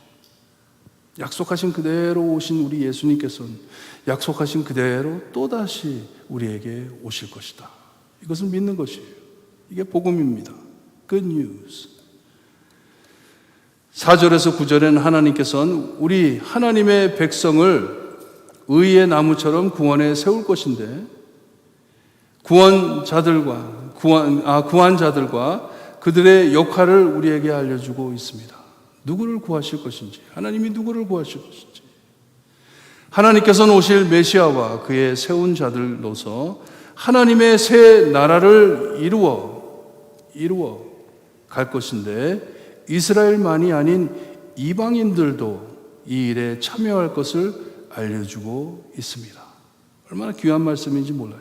약속하신 그대로 오신 우리 예수님께서는 약속하신 그대로 또다시 우리에게 오실 것이다. 이것을 믿는 것이에요. 이게 복음입니다. Good news. 4절에서 9절에는 하나님께서는 우리 하나님의 백성을 의의 나무처럼 구원해 세울 것인데, 구원자들과 그들의 역할을 우리에게 알려주고 있습니다. 누구를 구하실 것인지, 하나님이 누구를 구하실 것인지, 하나님께서는 오실 메시아와 그의 세운 자들로서 하나님의 새 나라를 이루어 갈 것인데, 이스라엘만이 아닌 이방인들도 이 일에 참여할 것을 알려주고 있습니다. 얼마나 귀한 말씀인지 몰라요.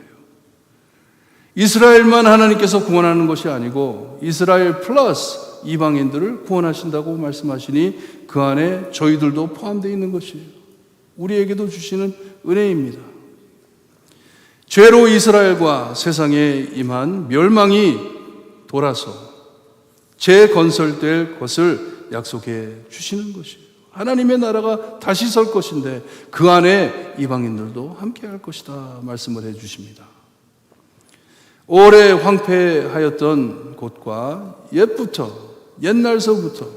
이스라엘만 하나님께서 구원하는 것이 아니고 이스라엘 플러스 이방인들을 구원하신다고 말씀하시니 그 안에 저희들도 포함되어 있는 것이에요. 우리에게도 주시는 은혜입니다. 죄로 이스라엘과 세상에 임한 멸망이 돌아서 재건설될 것을 약속해 주시는 것이에요. 하나님의 나라가 다시 설 것인데 그 안에 이방인들도 함께 할 것이다 말씀을 해 주십니다. 오래 황폐하였던 곳과 옛날서부터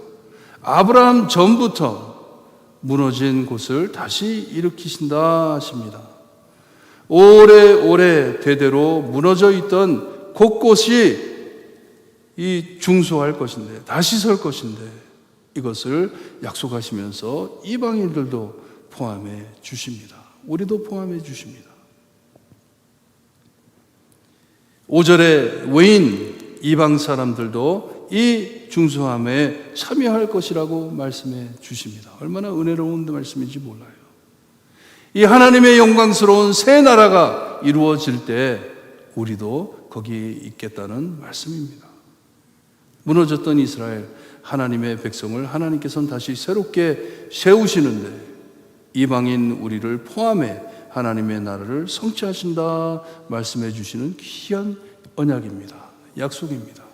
아브라함 전부터 무너진 곳을 다시 일으키신다 하십니다. 오래오래 대대로 무너져 있던 곳곳이 이 중소할 것인데, 다시 설 것인데, 이것을 약속하시면서 이방인들도 포함해 주십니다. 우리도 포함해 주십니다. 5절에 외인 이방 사람들도 이 중수함에 참여할 것이라고 말씀해 주십니다. 얼마나 은혜로운 말씀인지 몰라요. 이 하나님의 영광스러운 새 나라가 이루어질 때 우리도 거기에 있겠다는 말씀입니다. 무너졌던 이스라엘 하나님의 백성을 하나님께서는 다시 새롭게 세우시는데 이방인 우리를 포함해 하나님의 나라를 성취하신다 말씀해 주시는 귀한 언약입니다. 약속입니다.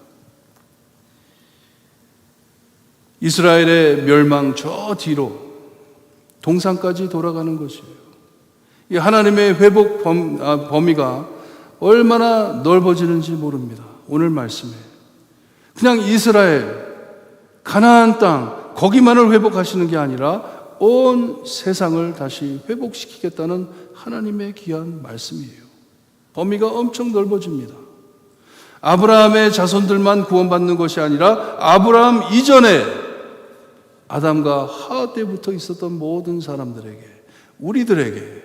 이스라엘의 멸망 저 뒤로 동산까지 돌아가는 것이에요. 이 하나님의 회복 범위가 얼마나 넓어지는지 모릅니다. 오늘 말씀에 그냥 이스라엘 가나안 땅 거기만을 회복하시는 게 아니라 온 세상을 다시 회복시키겠다는 하나님의 귀한 말씀이에요. 범위가 엄청 넓어집니다. 아브라함의 자손들만 구원받는 것이 아니라 아브라함 이전에 아담과 하와 때부터 있었던 모든 사람들에게, 우리들에게,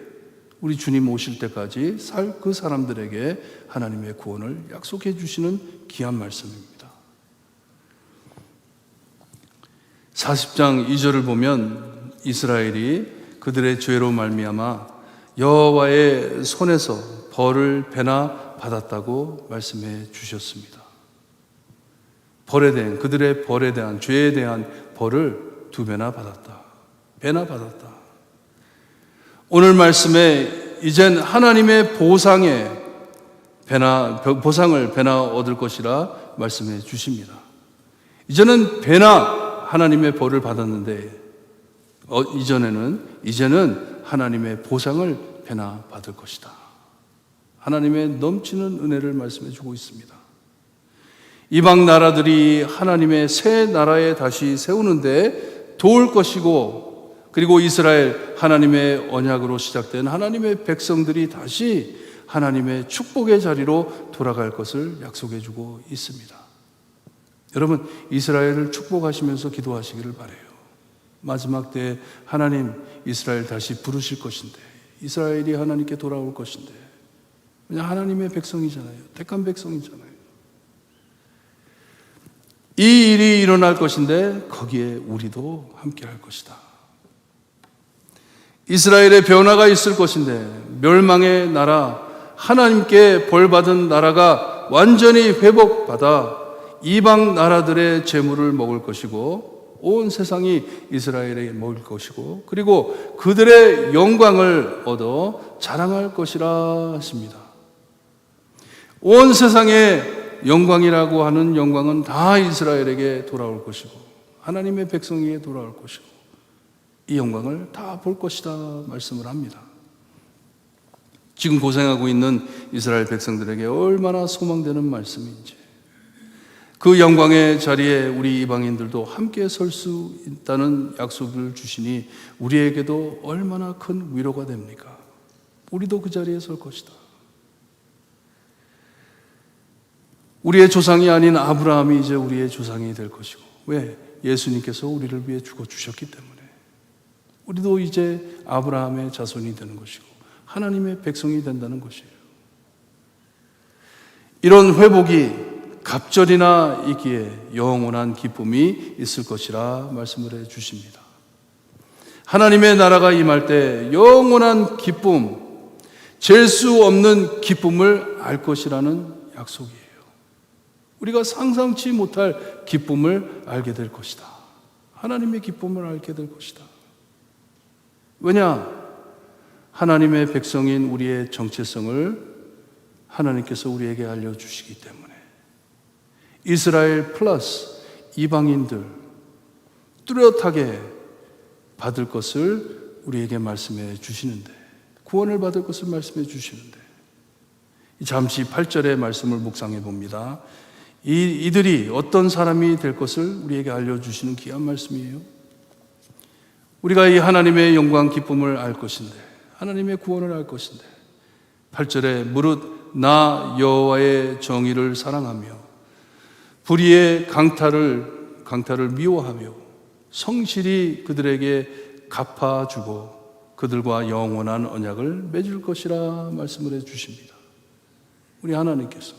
우리 주님 오실 때까지 살 그 사람들에게 하나님의 구원을 약속해 주시는 귀한 말씀입니다. 40장 2절을 보면 이스라엘이 그들의 죄로 말미암아 여호와의 손에서 벌을 배나 받았다고 말씀해 주셨습니다. 벌에 대한, 그들의 벌에 대한, 죄에 대한 벌을 2배나 받았다. 배나 받았다. 오늘 말씀에 이젠 하나님의 보상을 배나 얻을 것이라 말씀해 주십니다. 이제는 배나 하나님의 벌을 받았는데 이제는 하나님의 보상을 배나 받을 것이다. 하나님의 넘치는 은혜를 말씀해 주고 있습니다. 이방 나라들이 하나님의 새 나라에 다시 세우는데 도울 것이고, 그리고 이스라엘 하나님의 언약으로 시작된 하나님의 백성들이 다시 하나님의 축복의 자리로 돌아갈 것을 약속해 주고 있습니다. 여러분, 이스라엘을 축복하시면서 기도하시기를 바라요. 마지막 때에 하나님 이스라엘 다시 부르실 것인데, 이스라엘이 하나님께 돌아올 것인데, 그냥 하나님의 백성이잖아요. 택한 백성이잖아요. 이 일이 일어날 것인데 거기에 우리도 함께 할 것이다. 이스라엘의 변화가 있을 것인데 멸망의 나라, 하나님께 벌받은 나라가 완전히 회복받아 이방 나라들의 재물을 먹을 것이고 온 세상이 이스라엘에게 먹을 것이고, 그리고 그들의 영광을 얻어 자랑할 것이라 하십니다. 온 세상의 영광이라고 하는 영광은 다 이스라엘에게 돌아올 것이고 하나님의 백성에게 돌아올 것이고 이 영광을 다 볼 것이다 말씀을 합니다. 지금 고생하고 있는 이스라엘 백성들에게 얼마나 소망되는 말씀인지, 그 영광의 자리에 우리 이방인들도 함께 설 수 있다는 약속을 주시니 우리에게도 얼마나 큰 위로가 됩니까? 우리도 그 자리에 설 것이다. 우리의 조상이 아닌 아브라함이 이제 우리의 조상이 될 것이고, 왜? 예수님께서 우리를 위해 죽어주셨기 때문에 우리도 이제 아브라함의 자손이 되는 것이고 하나님의 백성이 된다는 것이에요. 이런 회복이 갑절이나 있기에 영원한 기쁨이 있을 것이라 말씀을 해 주십니다. 하나님의 나라가 임할 때 영원한 기쁨, 잴 수 없는 기쁨을 알 것이라는 약속이에요. 우리가 상상치 못할 기쁨을 알게 될 것이다. 하나님의 기쁨을 알게 될 것이다. 왜냐? 하나님의 백성인 우리의 정체성을 하나님께서 우리에게 알려주시기 때문에. 이스라엘 플러스 이방인들 뚜렷하게 받을 것을 우리에게 말씀해 주시는데, 구원을 받을 것을 말씀해 주시는데, 잠시 8절의 말씀을 묵상해 봅니다. 이들이 어떤 사람이 될 것을 우리에게 알려주시는 귀한 말씀이에요. 우리가 이 하나님의 영광 기쁨을 알 것인데, 하나님의 구원을 알 것인데, 8절에 무릇 나 여호와의 정의를 사랑하며 불의의 강탈을 미워하며 성실히 그들에게 갚아주고 그들과 영원한 언약을 맺을 것이라 말씀을 해 주십니다. 우리 하나님께서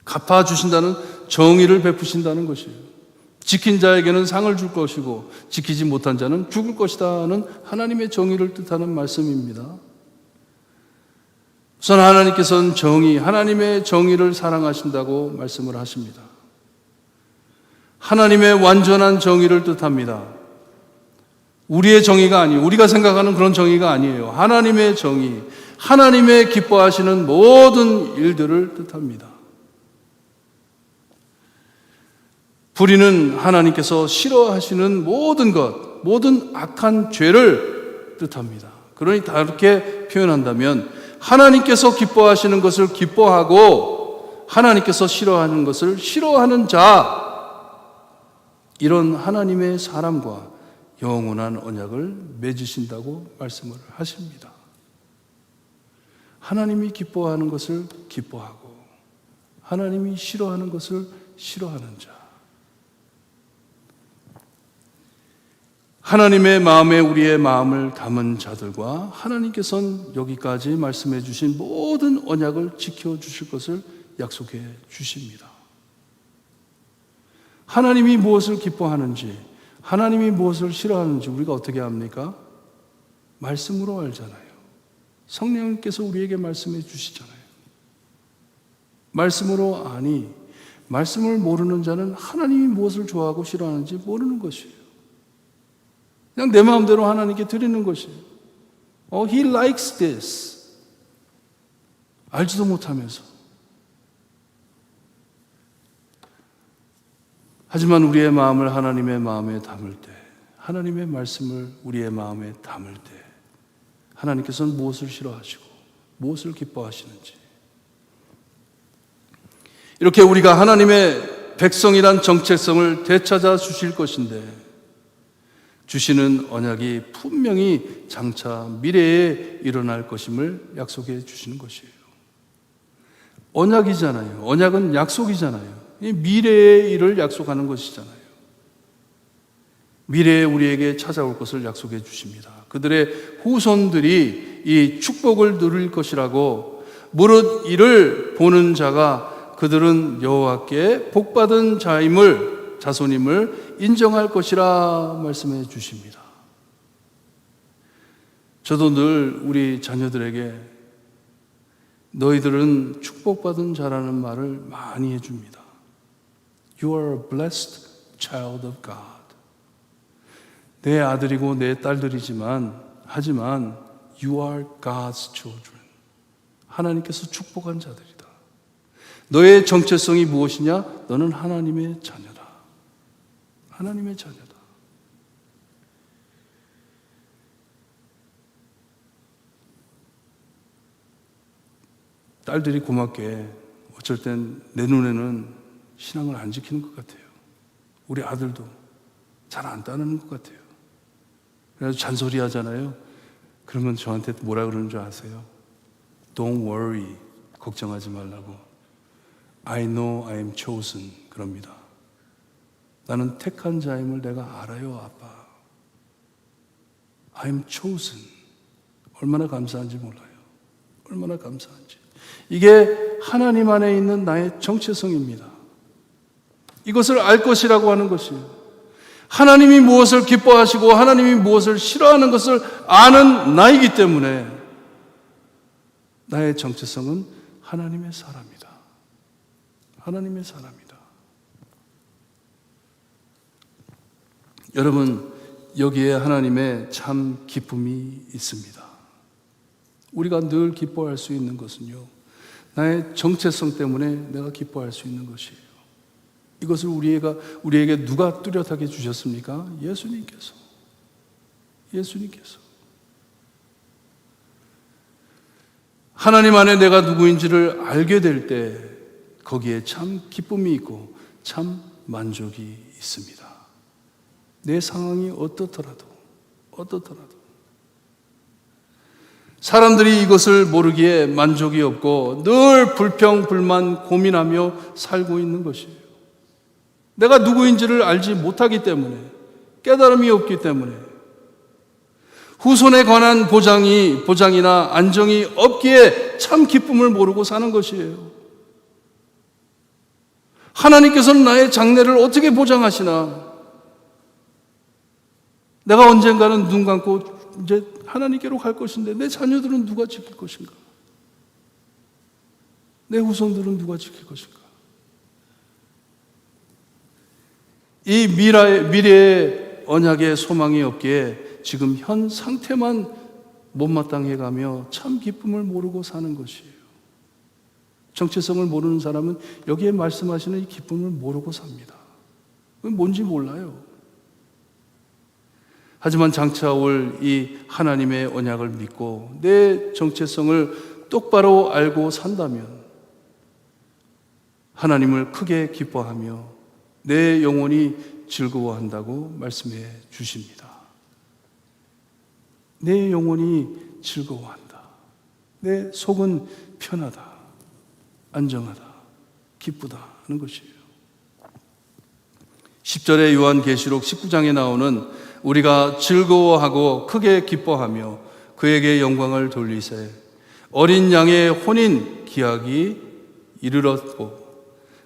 갚아주신다는 정의를 베푸신다는 것이에요. 지킨 자에게는 상을 줄 것이고 지키지 못한 자는 죽을 것이다는 하나님의 정의를 뜻하는 말씀입니다. 우선 하나님께서는 하나님의 정의를 사랑하신다고 말씀을 하십니다. 하나님의 완전한 정의를 뜻합니다. 우리의 정의가 아니에요. 우리가 생각하는 그런 정의가 아니에요. 하나님의 정의, 하나님의 기뻐하시는 모든 일들을 뜻합니다. 불의는 하나님께서 싫어하시는 모든 것, 모든 악한 죄를 뜻합니다. 그러니 다르게 표현한다면 하나님께서 기뻐하시는 것을 기뻐하고 하나님께서 싫어하는 것을 싫어하는 자, 이런 하나님의 사람과 영원한 언약을 맺으신다고 말씀을 하십니다. 하나님이 기뻐하는 것을 기뻐하고 하나님이 싫어하는 것을 싫어하는 자, 하나님의 마음에 우리의 마음을 담은 자들과 하나님께서는 여기까지 말씀해 주신 모든 언약을 지켜주실 것을 약속해 주십니다. 하나님이 무엇을 기뻐하는지, 하나님이 무엇을 싫어하는지 우리가 어떻게 압니까? 말씀으로 알잖아요. 성령님께서 우리에게 말씀해 주시잖아요. 말씀으로 아니, 말씀을 모르는 자는 하나님이 무엇을 좋아하고 싫어하는지 모르는 것이에요. 그냥 내 마음대로 하나님께 드리는 것이에요. He likes this. 알지도 못하면서. 하지만 우리의 마음을 하나님의 마음에 담을 때, 하나님의 말씀을 우리의 마음에 담을 때 하나님께서는 무엇을 싫어하시고 무엇을 기뻐하시는지, 이렇게 우리가 하나님의 백성이란 정체성을 되찾아 주실 것인데, 주시는 언약이 분명히 장차 미래에 일어날 것임을 약속해 주시는 것이에요. 언약이잖아요. 언약은 약속이잖아요. 미래의 일을 약속하는 것이잖아요. 미래에 우리에게 찾아올 것을 약속해 주십니다. 그들의 후손들이 이 축복을 누릴 것이라고, 무릇 이를 보는 자가 그들은 여호와께 복받은 자손임을 인정할 것이라 말씀해 주십니다. 저도 늘 우리 자녀들에게 너희들은 축복받은 자라는 말을 많이 해줍니다. You are a blessed child of God. 내 아들이고 내 하지만 you are God's children. 하나님께서 축복한 자들이다. 너의 정체성이 무엇이냐? 너는 하나님의 자녀다. 하나님의 자녀다. 딸들이 고맙게 어쩔 땐 내 눈에는 신앙을 안 지키는 것 같아요. 우리 아들도 잘 안 따르는 것 같아요. 그래서 잔소리 하잖아요. 그러면 저한테 뭐라 그러는 줄 아세요? Don't worry. 걱정하지 말라고. I know I am chosen. 그럽니다. 나는 택한 자임을 내가 알아요, 아빠. I am chosen. 얼마나 감사한지 몰라요. 얼마나 감사한지. 이게 하나님 안에 있는 나의 정체성입니다. 이것을 알 것이라고 하는 것이에요. 하나님이 무엇을 기뻐하시고 하나님이 무엇을 싫어하는 것을 아는 나이기 때문에 나의 정체성은 하나님의 사람이다. 하나님의 사람이다. 여러분, 여기에 하나님의 참 기쁨이 있습니다. 우리가 늘 기뻐할 수 있는 것은요, 나의 정체성 때문에 내가 기뻐할 수 있는 것이에요. 이것을 우리에게 누가 뚜렷하게 주셨습니까? 예수님께서. 하나님 안에 내가 누구인지를 알게 될 때 거기에 참 기쁨이 있고 참 만족이 있습니다. 내 상황이 어떻더라도 사람들이 이것을 모르기에 만족이 없고 늘 불평, 불만, 고민하며 살고 있는 것이에요. 내가 누구인지를 알지 못하기 때문에, 깨달음이 없기 때문에, 후손에 관한 보장이나 안정이 없기에 참 기쁨을 모르고 사는 것이에요. 하나님께서는 나의 장래를 어떻게 보장하시나? 내가 언젠가는 눈 감고 이제 하나님께로 갈 것인데 내 자녀들은 누가 지킬 것인가? 내 후손들은 누가 지킬 것인가? 이 미래의 언약의 소망이 없기에 지금 현 상태만 못마땅해 가며 참 기쁨을 모르고 사는 것이에요. 정체성을 모르는 사람은 여기에 말씀하시는 이 기쁨을 모르고 삽니다. 그건 뭔지 몰라요. 하지만 장차 올 이 하나님의 언약을 믿고 내 정체성을 똑바로 알고 산다면 하나님을 크게 기뻐하며 내 영혼이 즐거워한다고 말씀해 주십니다. 내 영혼이 즐거워한다. 내 속은 편하다. 안정하다. 기쁘다 하는 것이에요. 10절의 요한계시록 19장에 나오는 우리가 즐거워하고 크게 기뻐하며 그에게 영광을 돌리세 어린 양의 혼인 기약이 이르렀고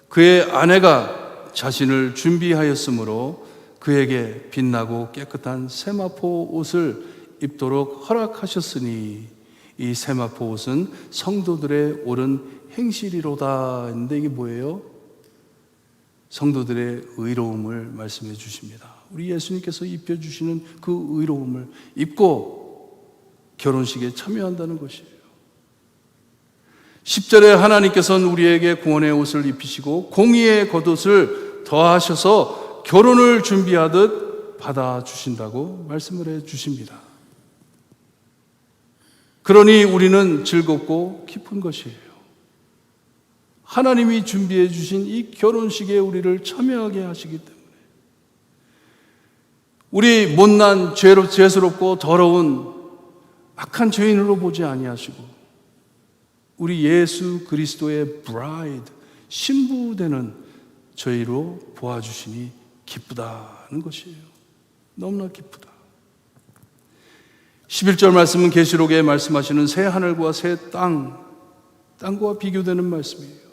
그의 아내가 자신을 준비하였으므로 그에게 빛나고 깨끗한 세마포 옷을 입도록 허락하셨으니 이 세마포 옷은 성도들의 옳은 행실이로다 했는데 이게 뭐예요? 성도들의 의로움을 말씀해 주십니다. 우리 예수님께서 입혀주시는 그 의로움을 입고 결혼식에 참여한다는 것이에요. 10절에 하나님께서는 우리에게 구원의 옷을 입히시고 공의의 겉옷을 더하셔서 결혼을 준비하듯 받아주신다고 말씀을 해 주십니다. 그러니 우리는 즐겁고 기쁜 것이에요. 하나님이 준비해 주신 이 결혼식에 우리를 참여하게 하시기 때문에 우리 못난 죄스럽고 더러운 악한 죄인으로 보지 아니하시고 우리 예수 그리스도의 브라이드 신부되는 저희로 보아주시니 기쁘다는 것이에요. 너무나 기쁘다. 11절 말씀은 계시록에 말씀하시는 새 하늘과 새 땅과 비교되는 말씀이에요.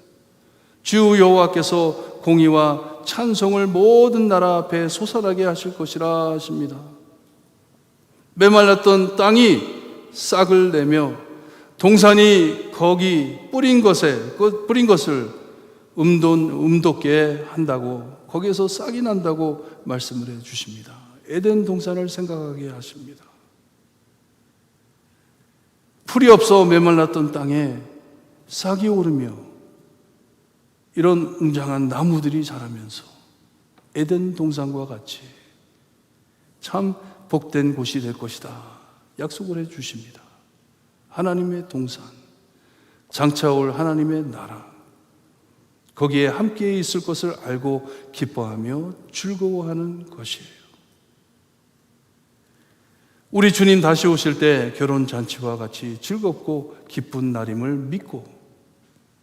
주 여호와께서 공의와 찬송을 모든 나라 앞에 솟아나게 하실 것이라 하십니다. 메말랐던 땅이 싹을 내며 동산이 거기 뿌린 것을 음돋게 한다고 거기에서 싹이 난다고 말씀을 해 주십니다. 에덴 동산을 생각하게 하십니다. 풀이 없어 메말랐던 땅에 싹이 오르며 이런 웅장한 나무들이 자라면서 에덴 동산과 같이 참 복된 곳이 될 것이다 약속을 해 주십니다. 하나님의 동산, 장차 올 하나님의 나라, 거기에 함께 있을 것을 알고 기뻐하며 즐거워하는 것이에요. 우리 주님 다시 오실 때 결혼잔치와 같이 즐겁고 기쁜 날임을 믿고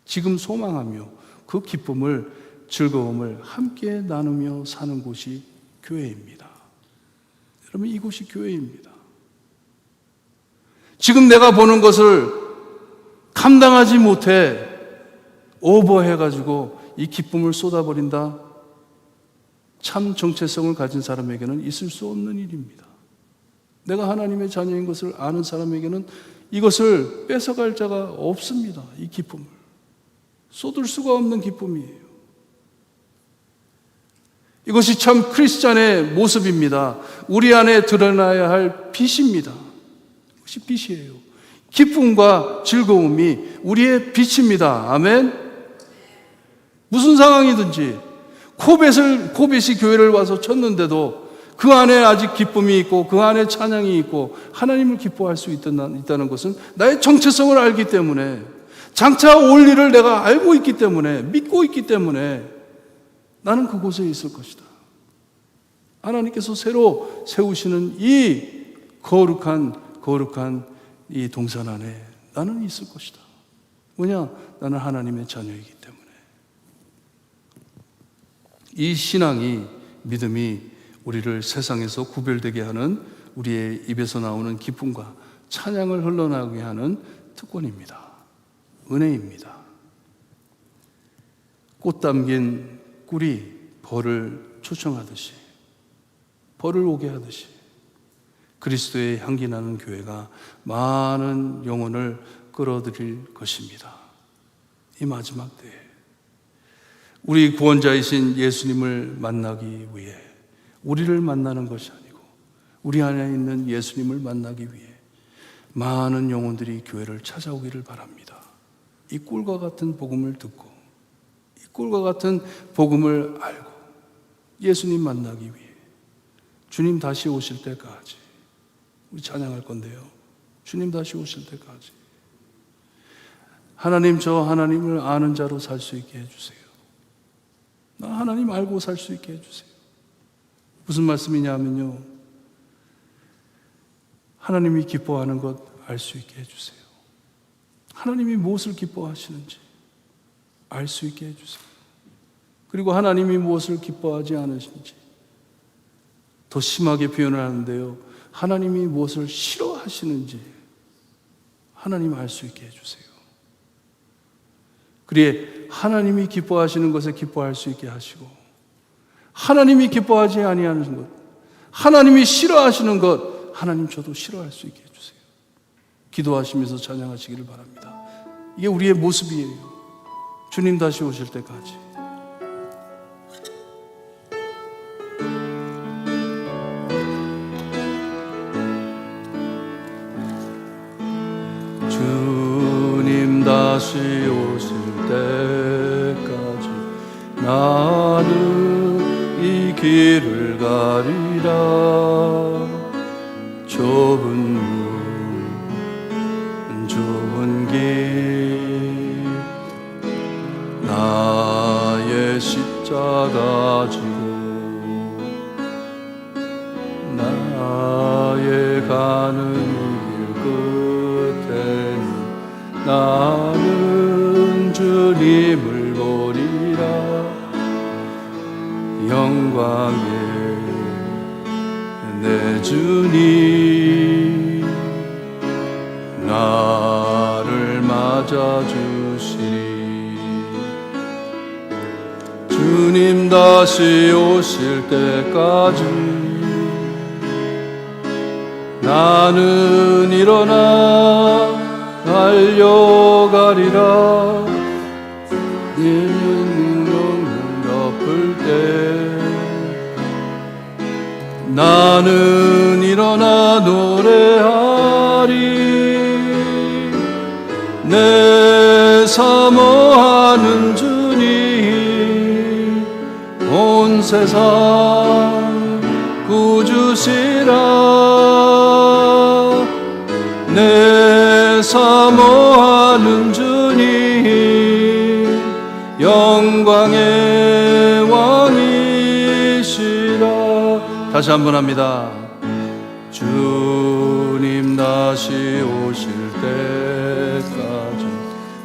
지금 소망하며 그 기쁨을, 즐거움을 함께 나누며 사는 곳이 교회입니다. 여러분, 이곳이 교회입니다. 지금 내가 보는 것을 감당하지 못해 오버해가지고 이 기쁨을 쏟아버린다? 참 정체성을 가진 사람에게는 있을 수 없는 일입니다. 내가 하나님의 자녀인 것을 아는 사람에게는 이것을 뺏어갈 자가 없습니다. 이 기쁨을 쏟을 수가 없는 기쁨이에요. 이것이 참 크리스찬의 모습입니다. 우리 안에 드러나야 할 빛입니다. 이것이 빛이에요. 기쁨과 즐거움이 우리의 빛입니다. 아멘. 무슨 상황이든지 코벳이 교회를 와서 쳤는데도 그 안에 아직 기쁨이 있고 그 안에 찬양이 있고 하나님을 기뻐할 수 있다는 것은 나의 정체성을 알기 때문에, 장차 올 일을 내가 알고 있기 때문에, 믿고 있기 때문에 나는 그곳에 있을 것이다. 하나님께서 새로 세우시는 이 거룩한 이 동산 안에 나는 있을 것이다. 뭐냐? 나는 하나님의 자녀이기 때문에. 이 신앙이, 믿음이 우리를 세상에서 구별되게 하는 우리의 입에서 나오는 기쁨과 찬양을 흘러나오게 하는 특권입니다. 은혜입니다. 꽃 담긴 꿀이 벌을 초청하듯이, 벌을 오게 하듯이 그리스도의 향기 나는 교회가 많은 영혼을 끌어들일 것입니다. 이 마지막 때에 우리 구원자이신 예수님을 만나기 위해, 우리를 만나는 것이 아니고 우리 안에 있는 예수님을 만나기 위해 많은 영혼들이 교회를 찾아오기를 바랍니다. 이 꿀과 같은 복음을 듣고, 이 꿀과 같은 복음을 알고 예수님 만나기 위해 주님 다시 오실 때까지, 우리 찬양할 건데요, 주님 다시 오실 때까지 하나님, 저 하나님을 아는 자로 살 수 있게 해주세요. 나 하나님 알고 살 수 있게 해주세요. 무슨 말씀이냐면요, 하나님이 기뻐하는 것 알 수 있게 해주세요. 하나님이 무엇을 기뻐하시는지 알 수 있게 해주세요. 그리고 하나님이 무엇을 기뻐하지 않으신지, 더 심하게 표현을 하는데요, 하나님이 무엇을 싫어하시는지 하나님 알 수 있게 해주세요. 그리에 하나님이 기뻐하시는 것에 기뻐할 수 있게 하시고, 하나님이 기뻐하지 아니하는 것, 하나님이 싫어하시는 것, 하나님 저도 싫어할 수 있게 해주세요. 기도하시면서 찬양하시기를 바랍니다. 이게 우리의 모습이에요. 주님 다시 오실 때까지. 주님 다시 오실 때까지 나는 이 길을 가리라. 좁은 길, 나의 십자가 지고 나의 가는 길 끝에는 나는 주님을 보리라. 영광의 내 주님 나를 맞아주시리. 주님 다시 오실 때까지 나는 일어나 달려가리라. 눈을 덮을 때 나는 일어나 노래하리. 내 사모하는 주님 온 세상 구주시라. 내 사모하는 주님 영광의 왕이시라. 다시 한번 합니다. 주님 다시 오실 때까지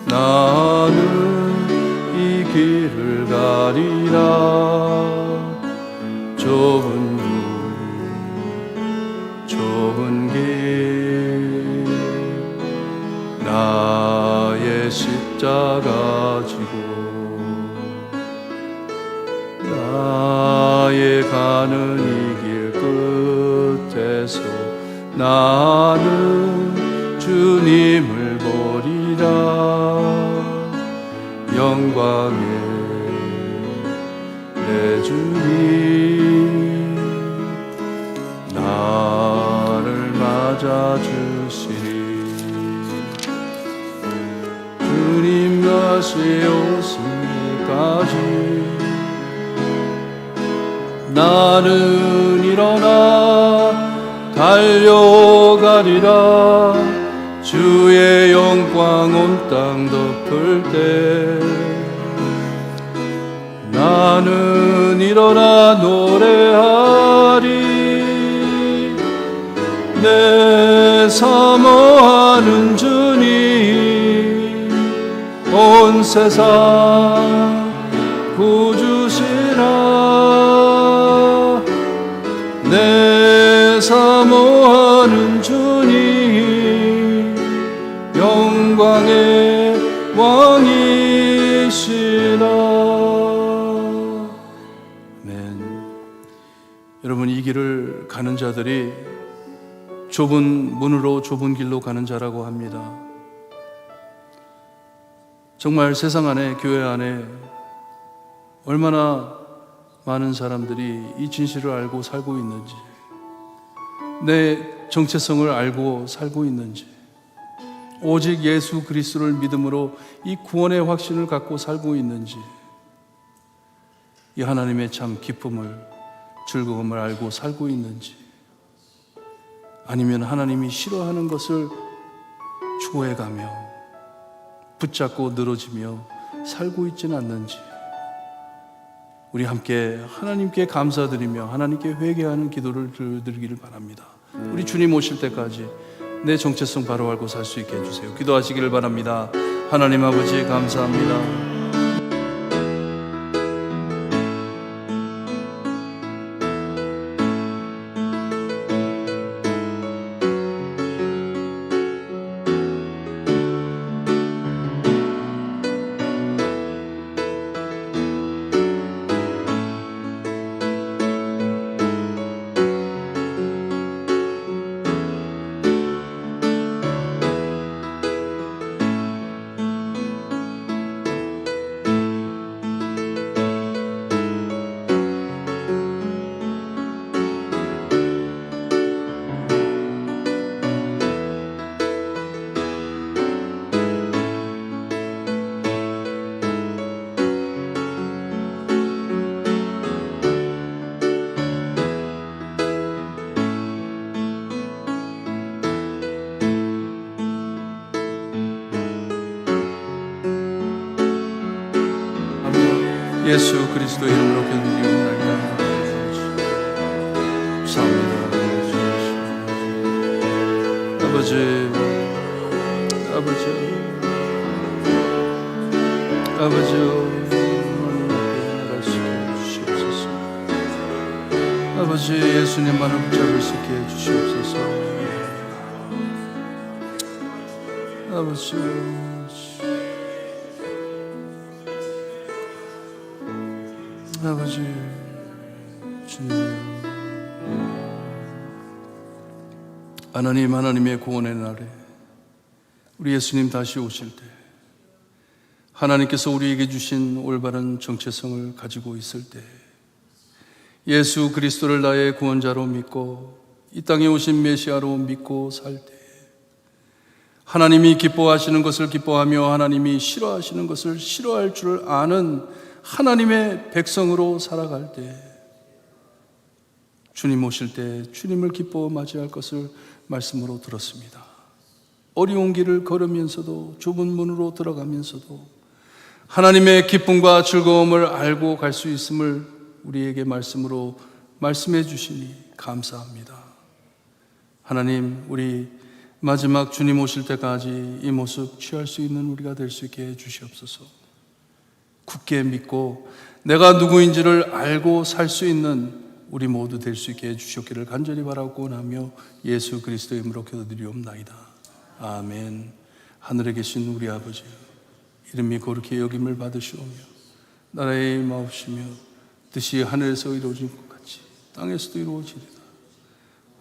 나는 이 길을 가리라. 좁은 길, 나의 십자가 지고 나의 가는 이 길 끝에서 나는 주님을 보리라. 영광의 내 주님 나를 맞아주시리. 주님 다시 오실 때까지 나는 일어나 달려가리라. 주의 영광 온 땅 덮을 때 나는 일어나 노래하리. 내 사모하는 주님 온 세상 구주시라. 내 사모하는 주님, 영광의 왕이시라. 아멘. 여러분, 이 길을 가는 자들이 좁은 문으로 좁은 길로 가는 자라고 합니다. 정말 세상 안에, 교회 안에 얼마나 많은 사람들이 이 진실을 알고 살고 있는지, 내 정체성을 알고 살고 있는지, 오직 예수 그리스도를 믿음으로 이 구원의 확신을 갖고 살고 있는지, 이 하나님의 참 기쁨을, 즐거움을 알고 살고 있는지, 아니면 하나님이 싫어하는 것을 추구해가며 붙잡고 늘어지며 살고 있지는 않는지, 우리 함께 하나님께 감사드리며 하나님께 회개하는 기도를 드리기를 바랍니다. 우리 주님 오실 때까지 내 정체성 바로 알고 살 수 있게 해주세요. 기도하시기를 바랍니다. 하나님 아버지, 감사합니다. 예수 그리스도 이름으로 기도드리옵나이다. 감사합니다. 아버지, 나갈 수 있게 해주시옵소서. 아버지, 예수님만을 붙잡을 수 있게 해주시옵소서. 아버지, 주님, 하나님의 구원의 날에 우리 예수님 다시 오실 때 하나님께서 우리에게 주신 올바른 정체성을 가지고 있을 때, 예수 그리스도를 나의 구원자로 믿고 이 땅에 오신 메시아로 믿고 살 때, 하나님이 기뻐하시는 것을 기뻐하며 하나님이 싫어하시는 것을 싫어할 줄 아는 하나님의 백성으로 살아갈 때, 주님 오실 때 주님을 기뻐 맞이할 것을 말씀으로 들었습니다. 어려운 길을 걸으면서도, 좁은 문으로 들어가면서도 하나님의 기쁨과 즐거움을 알고 갈 수 있음을 우리에게 말씀으로 말씀해 주시니 감사합니다. 하나님, 우리 마지막 주님 오실 때까지 이 모습 취할 수 있는 우리가 될 수 있게 해 주시옵소서. 굳게 믿고 내가 누구인지를 알고 살 수 있는 우리 모두 될 수 있게 해주셨기를 간절히 바라고 나며 예수 그리스도의 이름으로 기도드리옵나이다. 아멘. 하늘에 계신 우리 아버지, 이름이 거룩히 여김을 받으시오며 나라의 임하옵시며 뜻이 하늘에서 이루어진 것 같이 땅에서도 이루어지리다.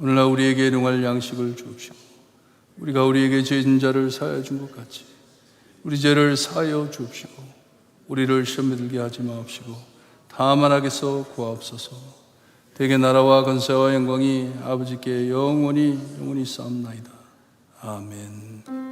오늘날 우리에게 일용할 양식을 주옵시고 우리가 우리에게 죄진 자를 사하여 준 것 같이 우리 죄를 사하여 주옵시고 우리를 시험에 들게 하지 마옵시고 다만 악에서 구하옵소서. 대개 나라와 권세와 영광이 아버지께 영원히 싸움나이다. 아멘.